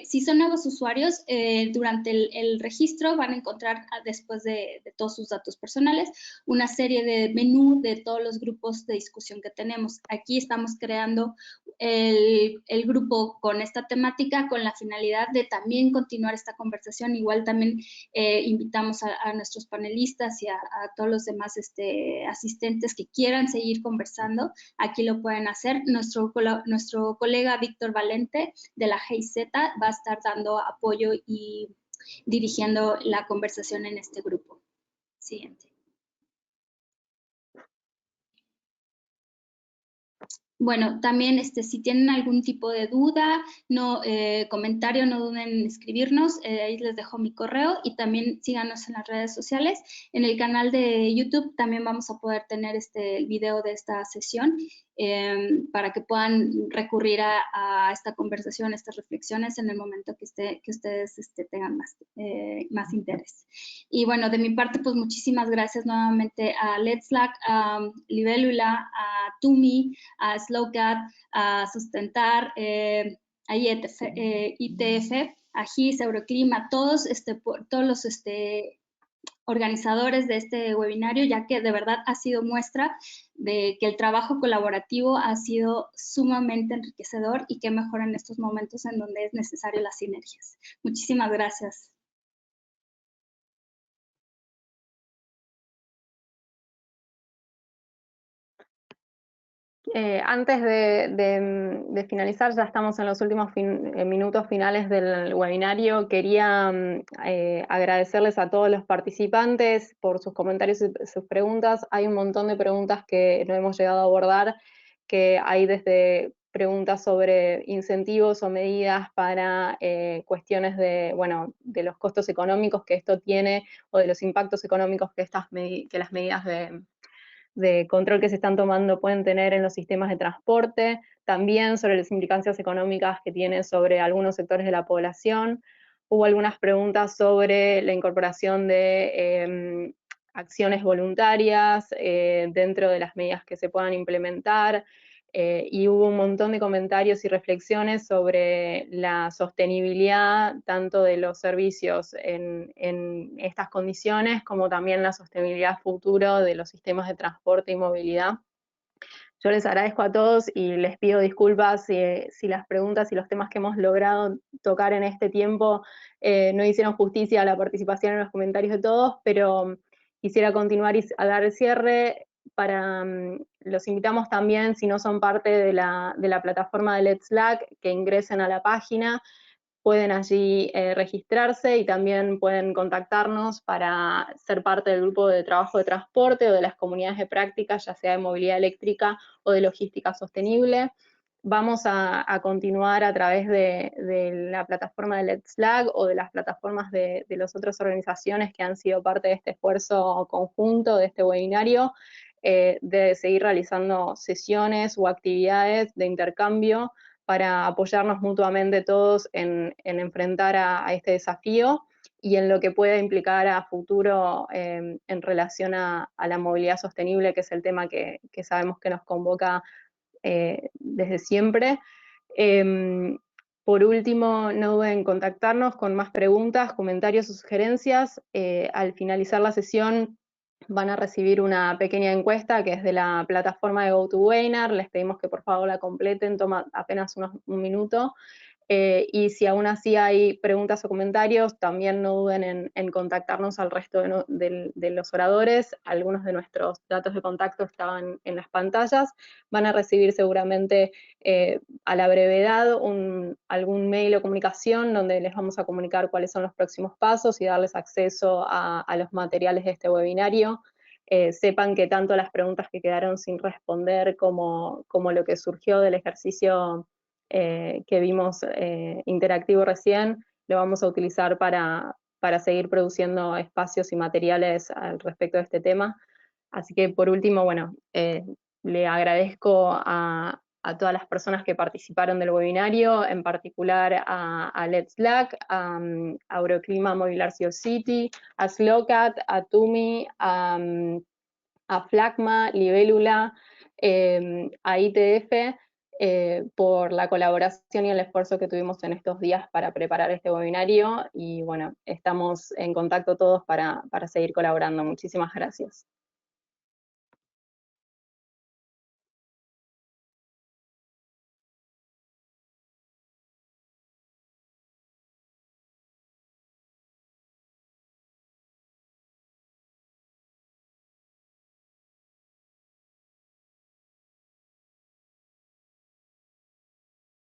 si son nuevos usuarios, durante el registro van a encontrar, después de todos sus datos personales, una serie de menú de todos los grupos de discusión que tenemos. Aquí estamos creando el grupo con esta temática con la finalidad de también continuar esta conversación. Igual también invitamos a nuestros panelistas y a todos los demás asistentes que quieran seguir conversando. Aquí lo pueden hacer. Nuestro colega Víctor Valente de la GIZ va a estar dando apoyo y dirigiendo la conversación en este grupo. Siguiente. Bueno, también si tienen algún tipo de duda, comentario, no duden en escribirnos. Ahí les dejo mi correo y también síganos en las redes sociales. En el canal de YouTube también vamos a poder tener el video de esta sesión para que puedan recurrir a esta conversación, estas reflexiones en el momento que ustedes tengan más interés. Y bueno, de mi parte, pues muchísimas gracias nuevamente a Let's Slack, a Libélula, a Tumi, a Slowcat, a Sustentar, a ITF, a GIS, Euroclima, todos los organizadores de este webinario, ya que de verdad ha sido muestra de que el trabajo colaborativo ha sido sumamente enriquecedor y qué mejor en estos momentos en donde es necesario las sinergias. Muchísimas gracias. Antes de finalizar, ya estamos en los últimos minutos finales del webinario. Quería agradecerles a todos los participantes por sus comentarios y sus preguntas. Hay un montón de preguntas que no hemos llegado a abordar, que hay desde preguntas sobre incentivos o medidas para cuestiones de los costos económicos que esto tiene o de los impactos económicos que las medidas de control que se están tomando pueden tener en los sistemas de transporte, también sobre las implicancias económicas que tiene sobre algunos sectores de la población. Hubo algunas preguntas sobre la incorporación de acciones voluntarias dentro de las medidas que se puedan implementar, y hubo un montón de comentarios y reflexiones sobre la sostenibilidad tanto de los servicios en estas condiciones como también la sostenibilidad futuro de los sistemas de transporte y movilidad. Yo les agradezco a todos y les pido disculpas si las preguntas y los temas que hemos logrado tocar en este tiempo no hicieron justicia a la participación en los comentarios de todos, pero quisiera continuar y a dar el cierre. Los invitamos también, si no son parte de la plataforma de Let's Slack, que ingresen a la página, pueden allí registrarse y también pueden contactarnos para ser parte del grupo de trabajo de transporte o de las comunidades de práctica, ya sea de movilidad eléctrica o de logística sostenible. Vamos a continuar a través de la plataforma de Let's Slack o de las plataformas de las otras organizaciones que han sido parte de este esfuerzo conjunto, de este webinario, de seguir realizando sesiones o actividades de intercambio para apoyarnos mutuamente todos en enfrentar a este desafío y en lo que pueda implicar a futuro en relación a la movilidad sostenible, que es el tema que sabemos que nos convoca desde siempre. Por último, no duden en contactarnos con más preguntas, comentarios o sugerencias. Al finalizar la sesión van a recibir una pequeña encuesta que es de la plataforma de GoToWebinar. Les pedimos que por favor la completen, toma apenas un minuto. Y si aún así hay preguntas o comentarios, también no duden en contactarnos al resto de los oradores. Algunos de nuestros datos de contacto estaban en las pantallas. Van a recibir seguramente a la brevedad algún mail o comunicación donde les vamos a comunicar cuáles son los próximos pasos y darles acceso a los materiales de este webinario. Sepan que tanto las preguntas que quedaron sin responder como lo que surgió del ejercicio que vimos interactivo recién, lo vamos a utilizar para seguir produciendo espacios y materiales al respecto de este tema. Así que por último, bueno, le agradezco a todas las personas que participaron del webinario, en particular a Let's Slack, a Euroclima Modular City, a Slocat, a Tumi, a Flagma, Libélula, a ITF, por la colaboración y el esfuerzo que tuvimos en estos días para preparar este webinario, y bueno, estamos en contacto todos para seguir colaborando. Muchísimas gracias.